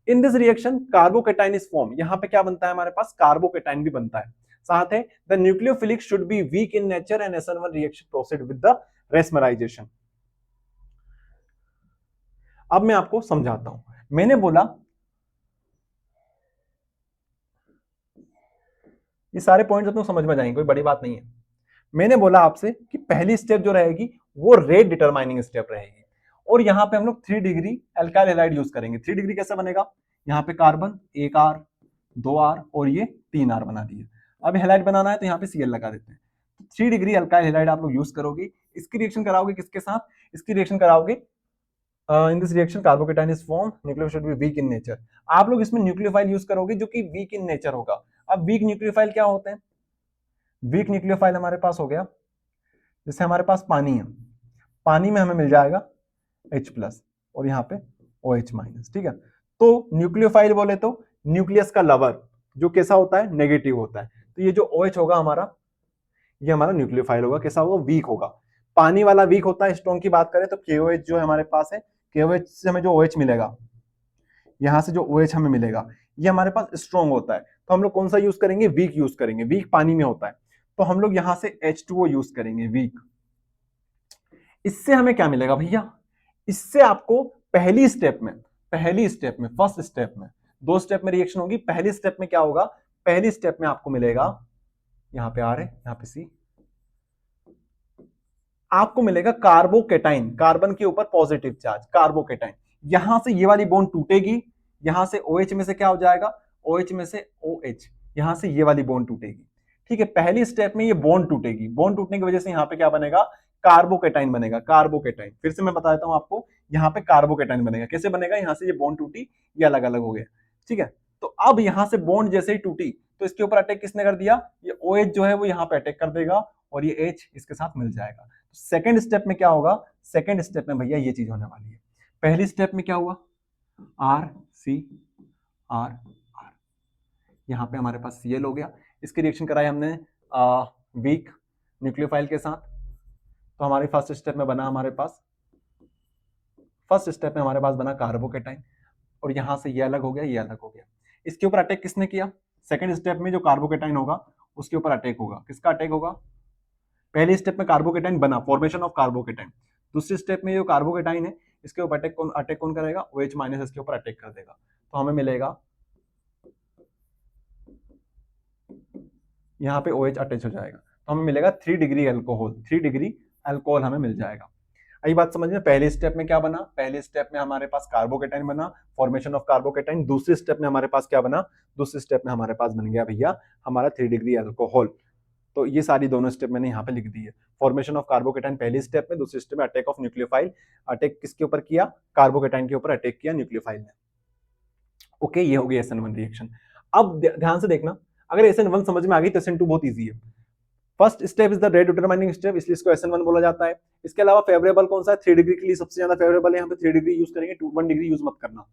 In this reaction carbocation is form, यहाँ पे क्या बनता है हमारे पास, कार्बोकेटाइन भी बनता है, साथ है the nucleophilic should be weak in nature and SN1 reaction proceed with the racemisation. अब मैं आपको समझाता हूं, मैंने बोला ये सारे पॉइंट्स अपने समझ में जाएंगे, कोई बड़ी बात नहीं है। मैंने बोला आपसे कि पहली स्टेप जो रहेगी वो रेट डिटरमाइनिंग स्टेप रहेगी, और यहां पे हम लोग 3 डिग्री अल्काइल हैलाइड यूज करेंगे। 3 डिग्री कैसे बनेगा, यहाँ पे कार्बन 1 R 2 R और ये 3 R बना दिए, अब हैलाइड बनाना है तो यहाँ पे Cl लगा देते हैं। 3 डिग्री अल्काइल हैलाइड आप लोग यूज करोगे, इसकी रिएक्शन कराओगे किसके साथ, इसकी रिएक्शन कराओगे in this reaction carbocation is form, nucleophile should be weak in nature, आप लोग इसमें न्यूक्लियोफाइल यूज करोगे जो कि वीक इन नेचर होगा। अब वीक न्यूक्लियोफाइल क्या होते हैं, वीक न्यूक्लियोफाइल हमारे पास हो गया, जैसे हमारे पास पानी है, पानी में हमें मिल जाएगा H+ और यहाँ पे OH-, ठीक है। तो न्यूक्लियोफाइल बोले तो न्यूक्लियस का लवर, जो कैसा होता है, नेगेटिव होता है, तो ये जो OH होगा हमारा, ये हमारा न्यूक्लियोफाइल होगा, कैसा होगा, वीक होगा। पानी वाला वीक होता है, स्ट्रॉन्ग की बात करें तो KOH जो है हमारे पास है, KOH से हमें जो OH मिलेगा, यहां से जो OH हमें मिलेगा ये हमारे पास स्ट्रॉन्ग होता है, तो हम लोग कौन सा यूज करेंगे, वीक यूज करेंगे, वीक पानी में होता है, तो हम लोग यहां से H2O यूज करेंगे, वीक। इससे हमें क्या मिलेगा भैया, इससे आपको पहली स्टेप में फर्स्ट स्टेप में, दो स्टेप में रिएक्शन होगी, पहली स्टेप में क्या होगा, पहली स्टेप में आपको मिलेगा, यहां पे R है, यहां पे C, आपको मिलेगा कार्बोकेटाइन, कार्बन के ऊपर पॉजिटिव चार्ज कार्बोकेटाइन, यहां से ये वाली बॉन्ड टूटेगी, यहां से OH में से क्या हो जाएगा, OH में से OH, यहां से ये वाली बॉन्ड टूटेगी, ठीक है। पहली स्टेप में ये बॉन्ड टूटेगी, बॉन्ड टूटने की वजह से यहाँ पे क्या बनेगा, कार्बोकेटाइन बनेगा, कार्बोकेटाइन, फिर से मैं बता देता हूं आपको, यहाँ पे कार्बोकेटाइन बनेगा, कैसे बनेगा, यहां से ये बॉन्ड टूटी, ये अलग अलग हो गया, ठीक है। तो अब यहां से बॉन्ड जैसे ही टूटी तो इसके ऊपर अटैक किसने कर दिया, ये OH जो है वो यहाँ पे अटैक कर देगा और ये H इसके साथ मिल जाएगा। सेकेंड स्टेप में क्या होगा, सेकेंड स्टेप में भैया ये चीज होने वाली है, पहली स्टेप में क्या हुआ, R C R R, यहां पे हमारे पास Cl हो गया, इसकी रिएक्शन कराई हमने वीक न्यूक्लियोफाइल के साथ, तो हमारे फर्स्ट स्टेप में बना हमारे पास बना कार्बोकेटाइन, और यहां से ये अलग हो गया, ये अलग हो गया, इसके ऊपर अटैक किसने किया, सेकेंड स्टेप में जो कार्बोकेटाइन होगा उसके ऊपर अटैक होगा, किसका अटैक होगा, पहले स्टेप में कार्बोकेटाइन बना, फॉर्मेशन ऑफ कार्बोकेटाइन, दूसरी स्टेप में जो कार्बोकेटाइन है इसके ऊपर अटैक कौन करेगा, OH- इसके ऊपर अटैक कर देगा, तो हमें मिलेगा यहाँ पे OH अटैच हो जाएगा, तो हमें मिलेगा 3 डिग्री अल्कोहल, 3 डिग्री अल्कोहल हमें मिल जाएगा। आई बात समझ में? पहले स्टेप में क्या बना? पहले स्टेप में हमारे पास कार्बोकेटाइन बना, फॉर्मेशन ऑफ कार्बोकेटाइन। दूसरे स्टेप में हमारे पास क्या बना? दूसरे स्टेप में हमारे पास बन गया भैया हमारा 3 डिग्री अल्कोहल। तो ये सारी दोनों स्टेप मैंने यहाँ पे लिख दी है। फॉर्मेशन ऑफ कार्बोकेटाइन पहले स्टेप में, दूसरे स्टेप में अटैक ऑफ न्यूक्लियोफाइल। अटैक किसके ऊपर किया? कार्बोकेटाइन के ऊपर अटैक किया न्यूक्लियोफाइल ने। ओके, ये हो गई SN1 रिएक्शन। अब ध्यान से देखना, अगर SN1 समझ में आ गई तो SN2 बहुत ईजी है। First step is the rate determining step, इसलिए इसको SN1 बोला जाता है। इसके अलावा फेवरेबल कौन सा है? 3 डिग्री के लिए सबसे ज्यादा फेवरेबल है, यहाँ पे 3 डिग्री यूज करेंगे, 1 डिग्री यूज मत करना।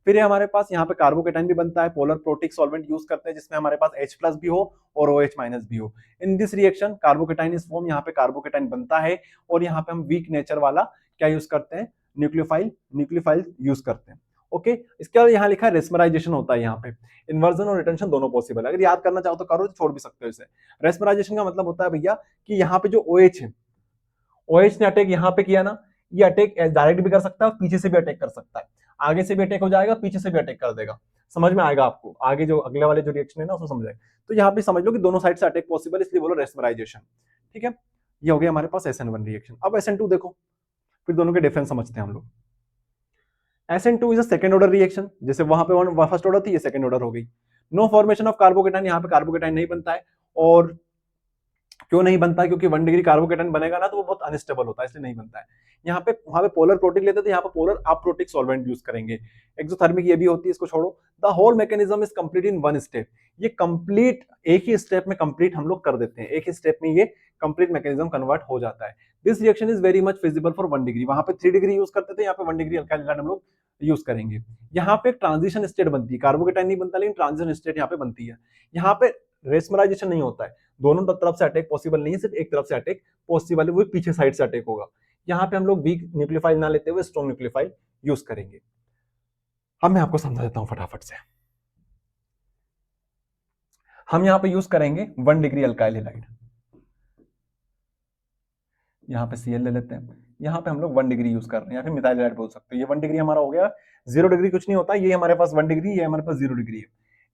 फिर हमारे पास यहाँ पे कार्बोकेटाइन भी बनता है, पोलर प्रोटिक सॉल्वेंट यूज करते हैं जिसमें हमारे पास H+ भी हो और OH- भी हो। In this reaction carbocation is form, यहाँ पे कार्बोकेटाइन बनता है और यहाँ पे हम वीक नेचर वाला क्या यूज करते हैं? न्यूक्लियोफाइल यूज करते हैं। ओके, इसके बाद यहाँ लिखा है रेस्मराइजेशन होता है, यहाँ पे इन्वर्जन और रिटेंशन दोनों पॉसिबल है। अगर याद करना चाहो तो करो, छोड़ भी सकते हो इसे। रेस्मराइजेशन का मतलब होता है भैया कि यहाँ पे जो OH है, OH ने अटैक यहाँ पे किया ना, ये अटैक डायरेक्ट भी कर सकता है और पीछे से भी अटैक कर सकता है। आगे से भी अटैक हो जाएगा, पीछे से भी अटैक कर देगा। समझ में आएगा आपको? आगे जो अगले वाले जो रिएक्शन है ना उसको समझाएगा। तो यहाँ पे समझ लो कि दोनों साइड से अटैक पॉसिबल, इसलिए बोलो रेस्मराइजेशन। ठीक है, ये हो गया हमारे पास SN1 रिएक्शन। अब SN2 देखो, फिर दोनों के डिफरेंस समझते हैं हम लोग। SN2 is a second order reaction, जैसे वहां पे फर्स्ट ऑर्डर थी, ये सेकंड ऑर्डर हो गई। नो फॉर्मेशन ऑफ कार्बोकेटाइन, यहाँ पे कार्बोकेटाइन नहीं बनता है। और क्यों नहीं बनता है? क्योंकि 1 डिग्री कार्बोकेटाइन बनेगा ना तो वो बहुत अनस्टेबल होता है, इसलिए नहीं बनता है। यहाँ पे वहां पे पोलर प्रोटिक लेते थे, यहाँ पे पोलर अप्रोटिक सॉल्वेंट यूज करेंगे। एक्सोथर्मिक ये भी होती है, इसको छोड़ो। The whole mechanism is complete in 1 step, ये कंप्लीट एक ही स्टेप में कंप्लीट हम लोग कर देते हैं, एक ही स्टेप में ये कंप्लीट मैकेनिज्म कन्वर्ट हो जाता है। This reaction is very much feasible for 1 degree, वहां पे 3 डिग्री यूज करते थे, यहाँ पे 1 डिग्री अल्काइल हम लोग यूज करेंगे। यहाँ पे ट्रांजिशन स्टेट बनती है, कार्बोकेटाइन नहीं बनता लेकिन ट्रांजिशन स्टेट यहाँ पे बनती है। यहाँ पे रेस्मराइजेशन नहीं होता है, दोनों तरफ से अटैक पॉसिबल नहीं है, सिर्फ एक तरफ से अटैक पॉसिबल है, वो पीछे साइड से अटैक होगा। यहाँ पे हम लोग वीक न्यूक्लियोफाइल ना लेते हुए स्ट्रॉन्ग न्यूक्लियोफाइल यूज करेंगे। अब मैं आपको समझा देता हूं फटाफट से। हम यहाँ पे यूज करेंगे 1 डिग्री अल्काइल हैलाइड, यहाँ पे Cl ले लेते हैं। यहाँ पे हम लोग 1 डिग्री यूज कर रहे हैं, या फिर मिथाइल हैलाइड बोल सकते हो। ये 1 डिग्री हमारा हो गया। 0 डिग्री कुछ नहीं होता, ये हमारे पास 1 डिग्री, ये हमारे पास 0 डिग्री है।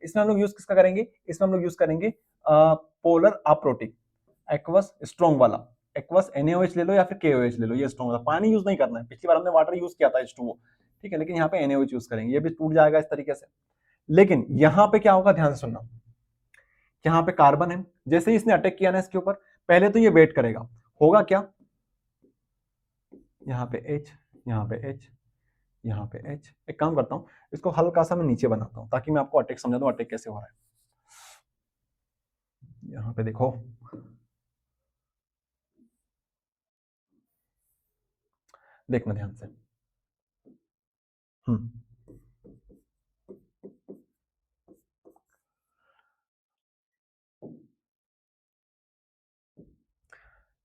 इसमें हम लोग यूज किसका करेंगे? इसमें हम लोग यूज करेंगे पोलर अप्रोटिक, एक्वस स्ट्रॉन्ग वाला। एक्वस NaOH ले लो या फिर KOH ले लो, ये स्ट्रॉन्ग वाला। पानी यूज नहीं करना है, पिछली बार हमने वाटर यूज किया था H2O, ठीक है, लेकिन यहाँ पे NaOH यूज करेंगे, ये भी टूट जाएगा इस तरीके से। लेकिन यहाँ पे क्या होगा, ध्यान से सुनना। यहाँ पे कार्बन है, जैसे ही इसने अटैक किया ना इसके ऊपर, पहले तो ये वेट करेगा, होगा क्या? यहाँ पे H, यहाँ पे H, यहाँ पे H। एक काम करता हूँ, इसको हल्का सा मैं नीचे बनाता हूँ ताकि मैं आपको अटैक समझा दूं, अटैक कैसे हो रहा है। यहाँ पे देखो, देखना ध्यान से। हम्म,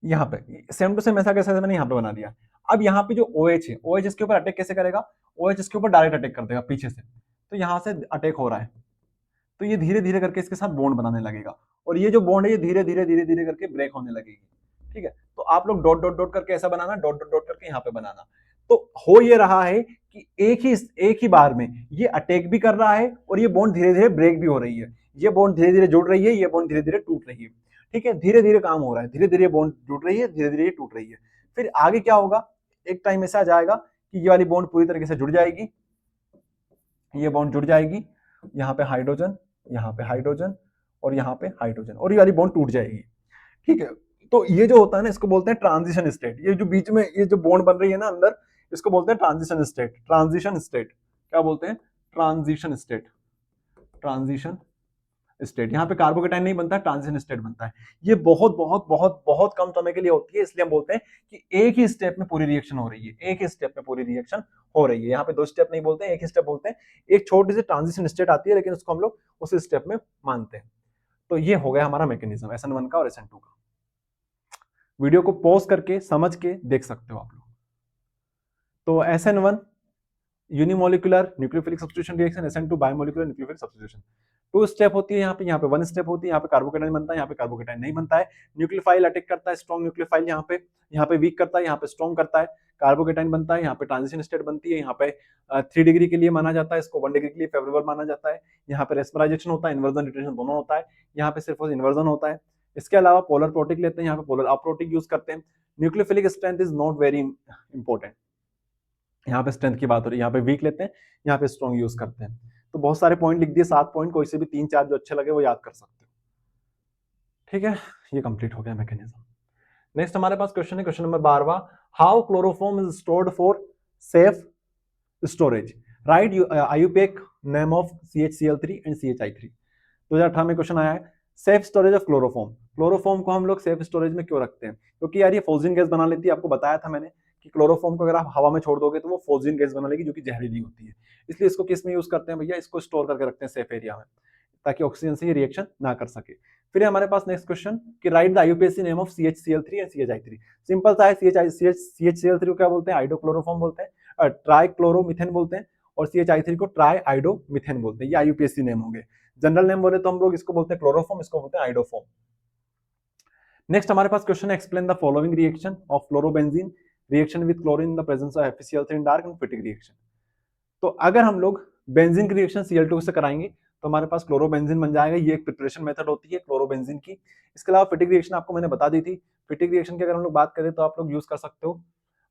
यहाँ पे सेम टू सेम ऐसा कैसे मैंने यहाँ पे बना दिया। अब यहाँ पे जो OH है, OH इसके ऊपर अटैक कैसे करेगा? OH इसके ऊपर डायरेक्ट अटैक कर देगा पीछे से, तो यहाँ से अटैक हो रहा है, तो ये धीरे धीरे करके इसके साथ बॉन्ड बनाने लगेगा, और ये जो बॉन्ड है ये धीरे धीरे धीरे धीरे करके ब्रेक होने लगेगी। ठीक है, तो आप लोग डॉट डॉट डॉट करके ऐसा बनाना, डॉट डॉट डॉट करके यहाँ पे बनाना। तो हो ये रहा है कि एक ही बार में ये अटैक भी कर रहा है और ये बॉन्ड धीरे धीरे ब्रेक भी हो रही है, ये बॉन्ड धीरे धीरे जुड़ रही है, ये बॉन्ड धीरे धीरे टूट रही है। ठीक है, धीरे धीरे काम हो रहा है, धीरे धीरे बॉन्ड जुड़ रही है, धीरे धीरे टूट रही है। फिर आगे क्या होगा, एक टाइम ऐसा आ जाएगा कि ये वाली बॉन्ड पूरी तरीके से जुड़ जाएगी, ये बॉन्ड जुड़ जाएगी, यहाँ पे हाइड्रोजन, यहाँ पे हाइड्रोजन और यहाँ पे हाइड्रोजन, और ये वाली बॉन्ड टूट जाएगी। ठीक है, तो ये जो होता है ना, इसको बोलते हैं ट्रांजिशन स्टेट। ये जो बीच में ये जो बॉन्ड बन रही है ना अंदर, इसको बोलते हैं ट्रांजिशन स्टेट। ट्रांजिशन स्टेट क्या बोलते हैं? Transition state, transition state. यहाँ पे कार्बोकेटाइन नहीं बनता, ट्रांजिशन स्टेट बनता है। ये बहुत बहुत बहुत बहुत कम समय के लिए होती है, इसलिए हम बोलते हैं कि एक ही स्टेप में पूरी रिएक्शन हो रही है, एक ही स्टेप में पूरी रिएक्शन हो रही है। यहाँ पे 2 स्टेप नहीं बोलते हैं, एक ही स्टेप बोलते हैं। एक छोटी सी ट्रांजिशन स्टेट आती है, लेकिन उसको हम लोग उस स्टेप में मानते हैं। तो ये हो गया हमारा मैकेनिज्म SN1 का और SN2 का। वीडियो को पॉज करके समझ के देख सकते हो आप लोग। तो SN1 unimolecular nucleophilic substitution reaction, SN2 biomolecular nucleophilic substitution. 2 step होती है, यहाँ पे 1 स्टेप होती है। यहाँ पे कार्बोकेटाइन बनता है, यहाँ पे कार्बोकेटाइन नहीं बनता है। न्यूक्लियोफाइल अटैक करता है, स्ट्रॉन्ग न्यूक्लियोफाइल यहाँ पे वीक करता है, यहाँ पे स्ट्रॉन्ग करता है। कार्बोकेटाइन बनता है, यहाँ पे ट्रांजिशन स्टेट बनती है, यहाँ पे 3 डिग्री के लिए माना जाता है, इसको 1 डिग्री के लिए फेवरेबल माना जाता है। यहाँ पे रेस्मराइजेशन होता है, इन्वर्जन रिटेंशन दोनों होता है। यहाँ पे सिर्फ इन्वर्जन होता है, इसके अलावा पोलर प्रोटिक लेते हैं, यहाँ पे पोलर अप्रोटिक यूज करते हैं। Nucleophilic strength is not very important, यहाँ पे स्ट्रेंथ की बात हो रही है, यहाँ पे वीक लेते हैं, यहाँ पे स्ट्रॉन्ग यूज करते हैं। तो बहुत सारे पॉइंट लिख दिए, 7 पॉइंट, कोई से भी 3-4 जो अच्छे लगे वो याद कर सकते हो। ठीक है, ये कंप्लीट हो गया मैकेनिज्म। नेक्स्ट हमारे पास क्वेश्चन है, क्वेश्चन नंबर 12वां, how chloroform is stored for safe storage, write IUPAC name of CHCl3 and CHI3। 2018 में क्वेश्चन आया है, safe storage of chloroform. Chloroform को हम लोग सेफ स्टोरेज में क्यों रखते हैं? क्योंकि यार ये फोजिन गैस बना लेती है, आपको बताया था मैंने कि क्लोरोफॉर्म को अगर आप हवा में छोड़ दोगे तो वो फोजिन गैस बना लेगी जो कि जहरीली होती है। इसलिए इसको किस में यूज करते हैं भैया? इसको स्टोर करके रखते हैं सेफ एरिया में, ताकि ऑक्सीजन से ये रिएक्शन ना कर सके। फिर हमारे पास नेक्स्ट क्वेश्चन कि right the IUPAC name of CHCl3 and CHI3। Simple सा है, CHCl3 को क्या बोलते हैं? आइडोक्लोरोफॉर्म बोलते हैं, ट्राइक्लोरोमीथेन बोलते हैं, और CHI3 को ट्राई आइडोमीथेन बोलते हैं। ये IUPAC नेम हो गए। जनरल नेम बोले तो हम लोग इसको बोलते हैं क्लोरोफॉर्म, इसको बोलते हैं आइडोफॉर्म। नेक्स्ट हमारे पास क्वेश्चन है, explain the following reaction of fluorobenzene reaction with chlorine in the presence of FeCl3 in dark and फिटिक reaction. तो अगर हम लोग बेंजीन की रिएक्शन Cl2 से कराएंगे तो हमारे पास क्लोरोबेंजीन बन जाएगा। ये एक प्रिपरेशन मेथड होती है क्लोरोबेंजीन की। इसके अलावा फिटिक रिएक्शन आपको मैंने बता दी थी। फिटिक रिएक्शन की अगर हम लोग बात करें तो आप लोग यूज कर सकते हो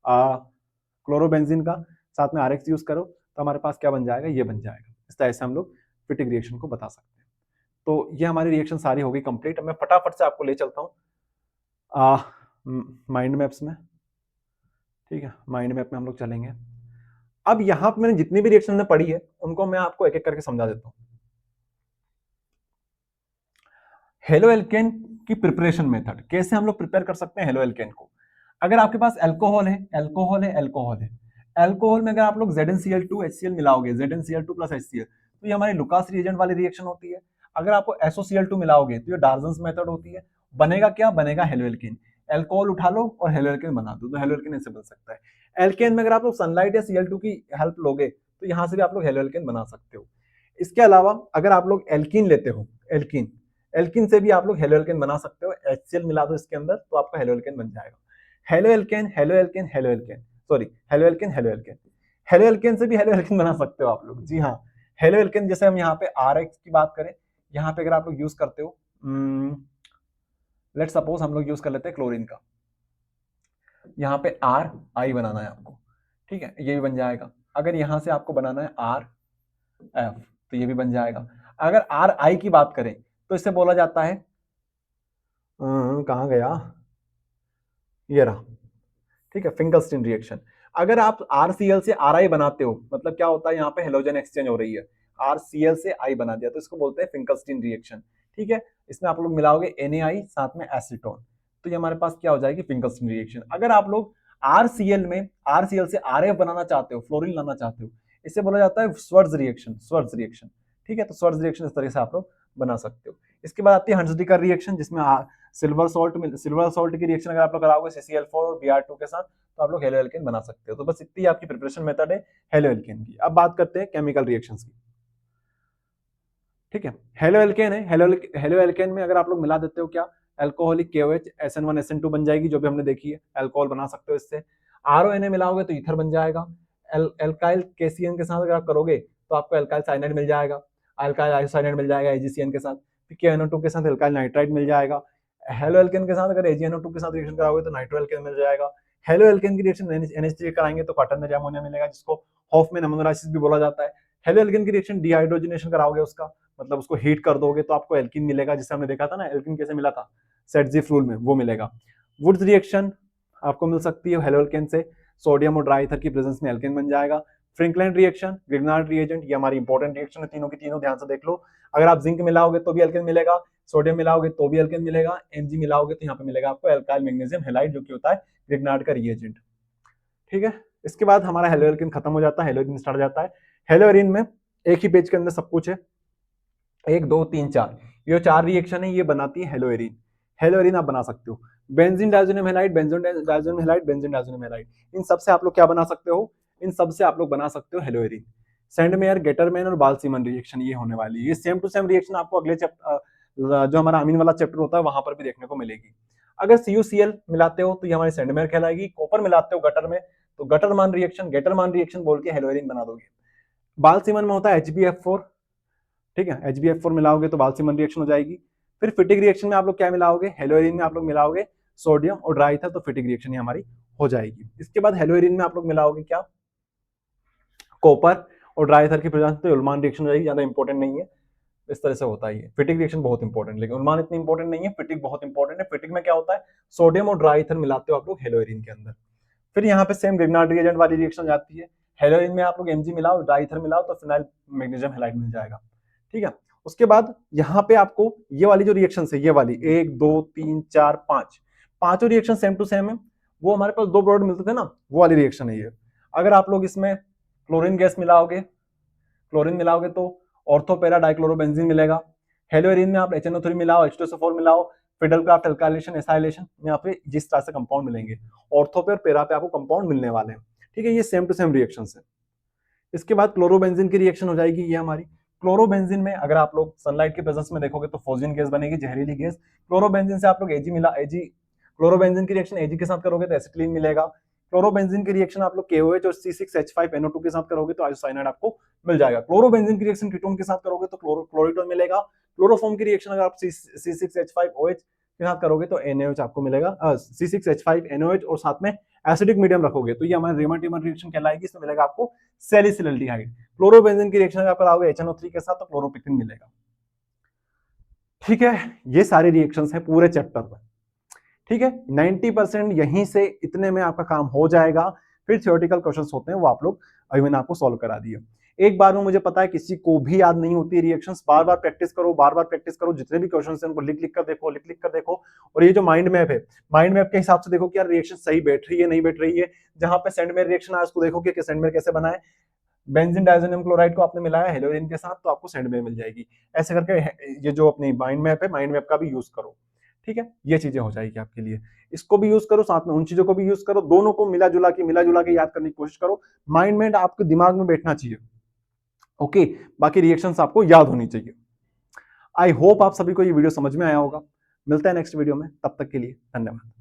क्लोरोबेंजीन का, साथ में RX यूज करो तो हमारे पास क्या बन जाएगा? ये बन जाएगा। इस तरह से हम लोग फिटिक रिएक्शन को बता सकते हैं। तो ये हमारी रिएक्शन सारी हो गई कंप्लीट। अब मैं फटाफट से आपको ले चलता हूँ माइंड मैप्स में। ठीक है, माइंड मैप में हम लोग चलेंगे। अब यहाँ पे मैंने जितनी भी रिएक्शन पढ़ी है उनको मैं आपको एक एक करके समझा देता हूँ। हेलो एल्केन की प्रिपरेशन मेथड, कैसे हम लोग प्रिपेयर कर सकते हैं हेलो एल्केन को? अगर आपके पास अल्कोहल है, अल्कोहल है, अल्कोहल है, अल्कोहल में अगर आप लोग ZnCl2 HCl मिलाओगे, ZnCl2 plus HCl, तो ये हमारी लुकास रिएजेंट वाली रिएक्शन होती है। अगर आपको SOCl2 मिलाओगे तो ये डार्जन्स मेथड होती है। बनेगा क्या? बनेगा हेलो एल्केन। अल्कोहल उठा लो और हेलो एल्केन बना दो, तो हेलो एल्केन ऐसे बन सकता है। एल्केन में अगर आप लोग सनलाइट या Cl2 की हेल्प लोगे तो यहाँ से भी आप लोग हेलो एल्केन बना सकते हो। इसके अलावा अगर आप लोग एल्कीन लेते हो, एल्कीन, एल्कीन से भी आप लोग हेलो एल्केन बना सकते हो। HCl मिला दो इसके अंदर तो आपका हेलो एल्केन बन जाएगा। Halo alkane, halo alkane, halo alkane, sorry halo alkane, halo alkane, halo alkane से भी हेलो एल्केन बना सकते हो आप लोग। जी हाँ, हेलो एल्केन जैसे हम यहाँ पे RX की बात करें, यहाँ पे अगर आप लोग यूज करते हो, लेट सपोज हम लोग यूज कर लेते हैं क्लोरीन का, यहाँ पे RI बनाना है आपको। ठीक है, ये भी बन जाएगा। अगर यहाँ से आपको बनाना है RF तो ये भी बन जाएगा। अगर RI की बात करें तो इसे बोला जाता है, कहाँ गया, ये रहा। ठीक है, फिंकलस्टीन रिएक्शन। अगर आप RCl से RI बनाते हो, मतलब क्या होता है? यहाँ पे हेलोजन एक्सचेंज हो रही है, RCl से I बना दिया तो इसको बोलते हैं फिंकलस्टीन रिएक्शन। ठीक है, इसमें आप लोग मिलाओगे NaI साथ में एसीटोन, तो ये हमारे पास क्या हो जाएगी? Finkelstein reaction. अगर आप लोग RCl से RF बनाना चाहते हो, फ्लोरीन लाना चाहते हो, इसे बोला जाता है स्वर्ज रिएक्शन, स्वर्ज रिएक्शन। ठीक है, तो स्वर्ज रिएक्शन इस तरह से आप लोग बना सकते हो। इसके बाद आती है हंसडीकर रिएक्शन, जिसमें सिल्वर सॉल्ट की रिएक्शन अगर आप लोग कराओगे CCl4 और Br2 के साथ तो आप लोग हेलो एल्केन बना सकते हो। तो बस इतनी आपकी प्रिपरेशन मेथड है हेलो एल्केन की। अब बात करते हैं केमिकल रिएक्शंस की। ठीक है, हेलो एल्केन है, हेलो एल्केन में अगर आप लोग मिला देते हो क्या? अल्कोहलिक KOH SN1 SN2 बन जाएगी, जो भी हमने देखी है। अल्कोहल बना सकते हो इससे। RONA मिलाओगे तो ईथर बन जाएगा। एल्काइल KCN के साथ अगर आप करोगे तो आपको एल्काइल साइनाइड मिल जाएगा, अल्काइल आइसोसाइनाइड मिल जाएगा AgCN के साथ। KNO2 के साथ एल्काइल नाइट्राइड मिल जाएगा। हेलो एल्केन के साथ अगर AgNO2 के साथ रिएक्शन कराओगे तो नाइट्रो एल्केन मिल जाएगा। हेलो एल्केन की रिएक्शन NH3 कराएंगे तो क्वाटरनरी अमोनिया मिलेगा, जिसको हॉफमैन अमोनोलाइसिस भी बोला जाता है। हेलो एल्केन की रिएक्शन डिहाइड्रोजनेशन कराओगे, उसका मतलब उसको हीट कर दोगे तो आपको एल्कीन मिलेगा, जिससे हमने देखा था ना एल्कीन कैसे मिला था सेटजिफ रूल में, वो मिलेगा। वुड्स रिएक्शन आपको मिल सकती है हेलो एल्केन से, सोडियम और ड्राई ईथर की प्रेजेंस में एल्केन बन जाएगा। फ्रिंकलैंड रिएक्शन, ग्रिग्नार्ड रिएजेंट, ये हमारी इंपॉर्टेंट रिएक्शन है, तीनों की तीनों ध्यान से देख लो। अगर आप जिंक मिलाओगे तो भी एल्केन मिलेगा, सोडियम मिलाओगे तो भी एल्केन मिलेगा, Mg मिलाओगे तो यहाँ पे मिलेगा आपको एल्काइल मैग्नीशियम हैलाइड, जो कि होता है ग्रिग्नार्ड का रिएजेंट। ठीक है, इसके बाद हमारा हेलो एल्केन खत्म हो जाता है, हेलो एरीन स्टार्ट हो जाता है। हेलो एरीन में एक ही पेज के अंदर सब कुछ है, 1 2 3 4, ये 4 रिएक्शन है, ये बनाती है हेलो एरीन। हेलो एरीन आप बना सकते हो benzene diazonium halide, benzene diazonium halide, benzene diazonium halide, इन सब से आप लोग क्या बना सकते हो? इन सब से आप लोग बना सकते हो हेलो एरीन। सेंडमेयर, गेटरमैन और बाल्सीमन रिएक्शन ये होने वाली है। ये सेम टू सेम रिएक्शन आपको अगले चैप्टर, जो हमारा अमीन वाला चैप्टर होता है वहां पर भी देखने को मिलेगी। अगर CuCl मिलाते हो तो ये हमारी सेंडमेयर कहलाएगी। कॉपर मिलाते हो गटर में तो गटरमान रिएक्शन बोल के हेलो एरीन बना दोगे। बाल्सीमन में होता है HbF4, ठीक है, HbF4 मिलाओगे तो बाल्सीमन रिएक्शन हो जाएगी। फिर फिटिक रिएक्शन में आप लोग क्या मिलाओगे, हेलोइरिन में आप लोग मिलाओगे सोडियम और ड्राई ईथर, तो फिटिक रिएक्शन ये हमारी हो जाएगी। इसके बाद हेलोइरिन में आप लोग मिलाओगे क्या, कॉपर, और ड्राई ईथर की प्रेजेंस तो उल्मान रिएक्शन हो जाएगी, ज्यादा इंपॉर्टेंट नहीं है। इस तरह से होता है। फिटिक रिएक्शन बहुत इंपॉर्टेंट, लेकिन उल्मान इतनी इंपॉर्टेंट नहीं है, फिटिक बहुत इंपॉर्टेंट है। फिटिक में क्या होता है, सोडियम और ड्राई ईथर मिलाते हो आप लोग हेलोइरिन के अंदर। फिर यहाँ पे सेम ग्रिग्नार्ड रिएजेंट वाली रिएक्शन जाती है, हेलोइरिन में आप लोग Mg मिलाओ, ड्राई ईथर मिलाओ, तो फिनाइल मैग्नीशियम हैलाइड मिल जाएगा। ठीक है, उसके बाद यहाँ पे आपको ये वाली जो रिएक्शन है, ये वाली 1 2 3 4 5, पांचों रिएक्शन सेम टू सेम है। वो हमारे पास 2 प्रोडक्ट मिलते थे ना, वो वाली रिएक्शन है ये। अगर आप लोग इसमें क्लोरीन गैस मिलाओगे, क्लोरीन मिलाओगे तो ऑर्थो पैरा डाइक्लोरोबेंजीन मिलेगा। हेलोइरिन में आप HNO3 मिलाओ, H2SO4 मिलाओ, फिडल क्राफ्ट एल्काइलेशन एसाइलेशन, यहाँ पे जिस तरह से कंपाउंड मिलेंगे, ऑर्थो पे और पैरा पे आपको कंपाउंड मिलने वाले हैं। ठीक है, ये सेम टू सेम रिएक्शन है। इसके बाद क्लोरोबेंजीन की रिएक्शन हो जाएगी ये हमारी। क्लोरोबेंजीन में अगर आप लोग सनलाइट के प्रेजेंस में देखोगे तो फोजिन गैस बनेगी, जहरीली गैस। क्लोरोबेंजीन से आप लोग Ag क्लोरोबेंजीन की रिएक्शन Ag के साथ करोगे तो एसिटिलीन मिलेगा। क्लोरोबेंजीन की रिएक्शन आप लोग KOH और C6H5NO2 के साथ करोगे तो आइसोसाइनाइड आपको मिल जाएगा। क्लोरोबेंजीन की रिएक्शन कीटोन के साथ करोगे तो क्लोरीटोन मिलेगा। क्लोरोफॉर्म की रिएक्शन अगर आप C6H5OH के साथ करोगे तो NaOH आपको मिलेगा, C6H5NaOH, और साथ में एसिडिक मीडियम रखोगे तो ये हमारी रेमर-टेमर रिएक्शन कहलाएगी। इसमें मिलेगा आपको सैलिसिलल्डिहाइड। क्लोरोबेंजीन की रिएक्शन अगर आप कराओगे HNO3 के साथ तो क्लोरोपिक्रिन मिलेगा। ठीक है, ये सारे रिएक्शंस हैं पूरे चैप्टर में। ठीक है, 90% यहीं से इतने में आपका काम हो जाएगा। फिर थ्योरेटिकल क्वेश्चंस होते हैं, वो आप लोग अभी मैंने आपको सॉल्व करा दिए। एक बार में मुझे पता है किसी को भी याद नहीं होती रिएक्शंस, बार बार प्रैक्टिस करो, बार बार प्रैक्टिस करो। जितने भी क्वेश्चंस हैं उनको लिख लिख कर देखो, लिख लिख कर देखो। और ये जो माइंड मैप है, माइंड मैप के हिसाब से देखो कि यार रिएक्शन सही बैठ रही है नहीं बैठ रही है। जहां पे सेंडमेयर रिएक्शन आया उसको देखो कि सेंडमेयर कैसे बना है। बेंजीन डायजोनियम क्लोराइड को आपने मिलाया हेलोजन के साथ तो आपको सेंडमेयर मिल जाएगी। ऐसे करके ये जो अपनी माइंड मैप है, माइंड मैप का भी यूज करो। ठीक है, ये चीजें हो जाएगी आपके लिए। इसको भी यूज करो, साथ में उन चीजों को भी यूज करो, दोनों को मिला जुला के याद करने की कोशिश करो। माइंड में आपके दिमाग में बैठना चाहिए। ओके, बाकी रिएक्शंस आपको याद होनी चाहिए। आई होप आप सभी को ये वीडियो समझ में आया होगा। मिलता है नेक्स्ट वीडियो में, तब तक के लिए धन्यवाद।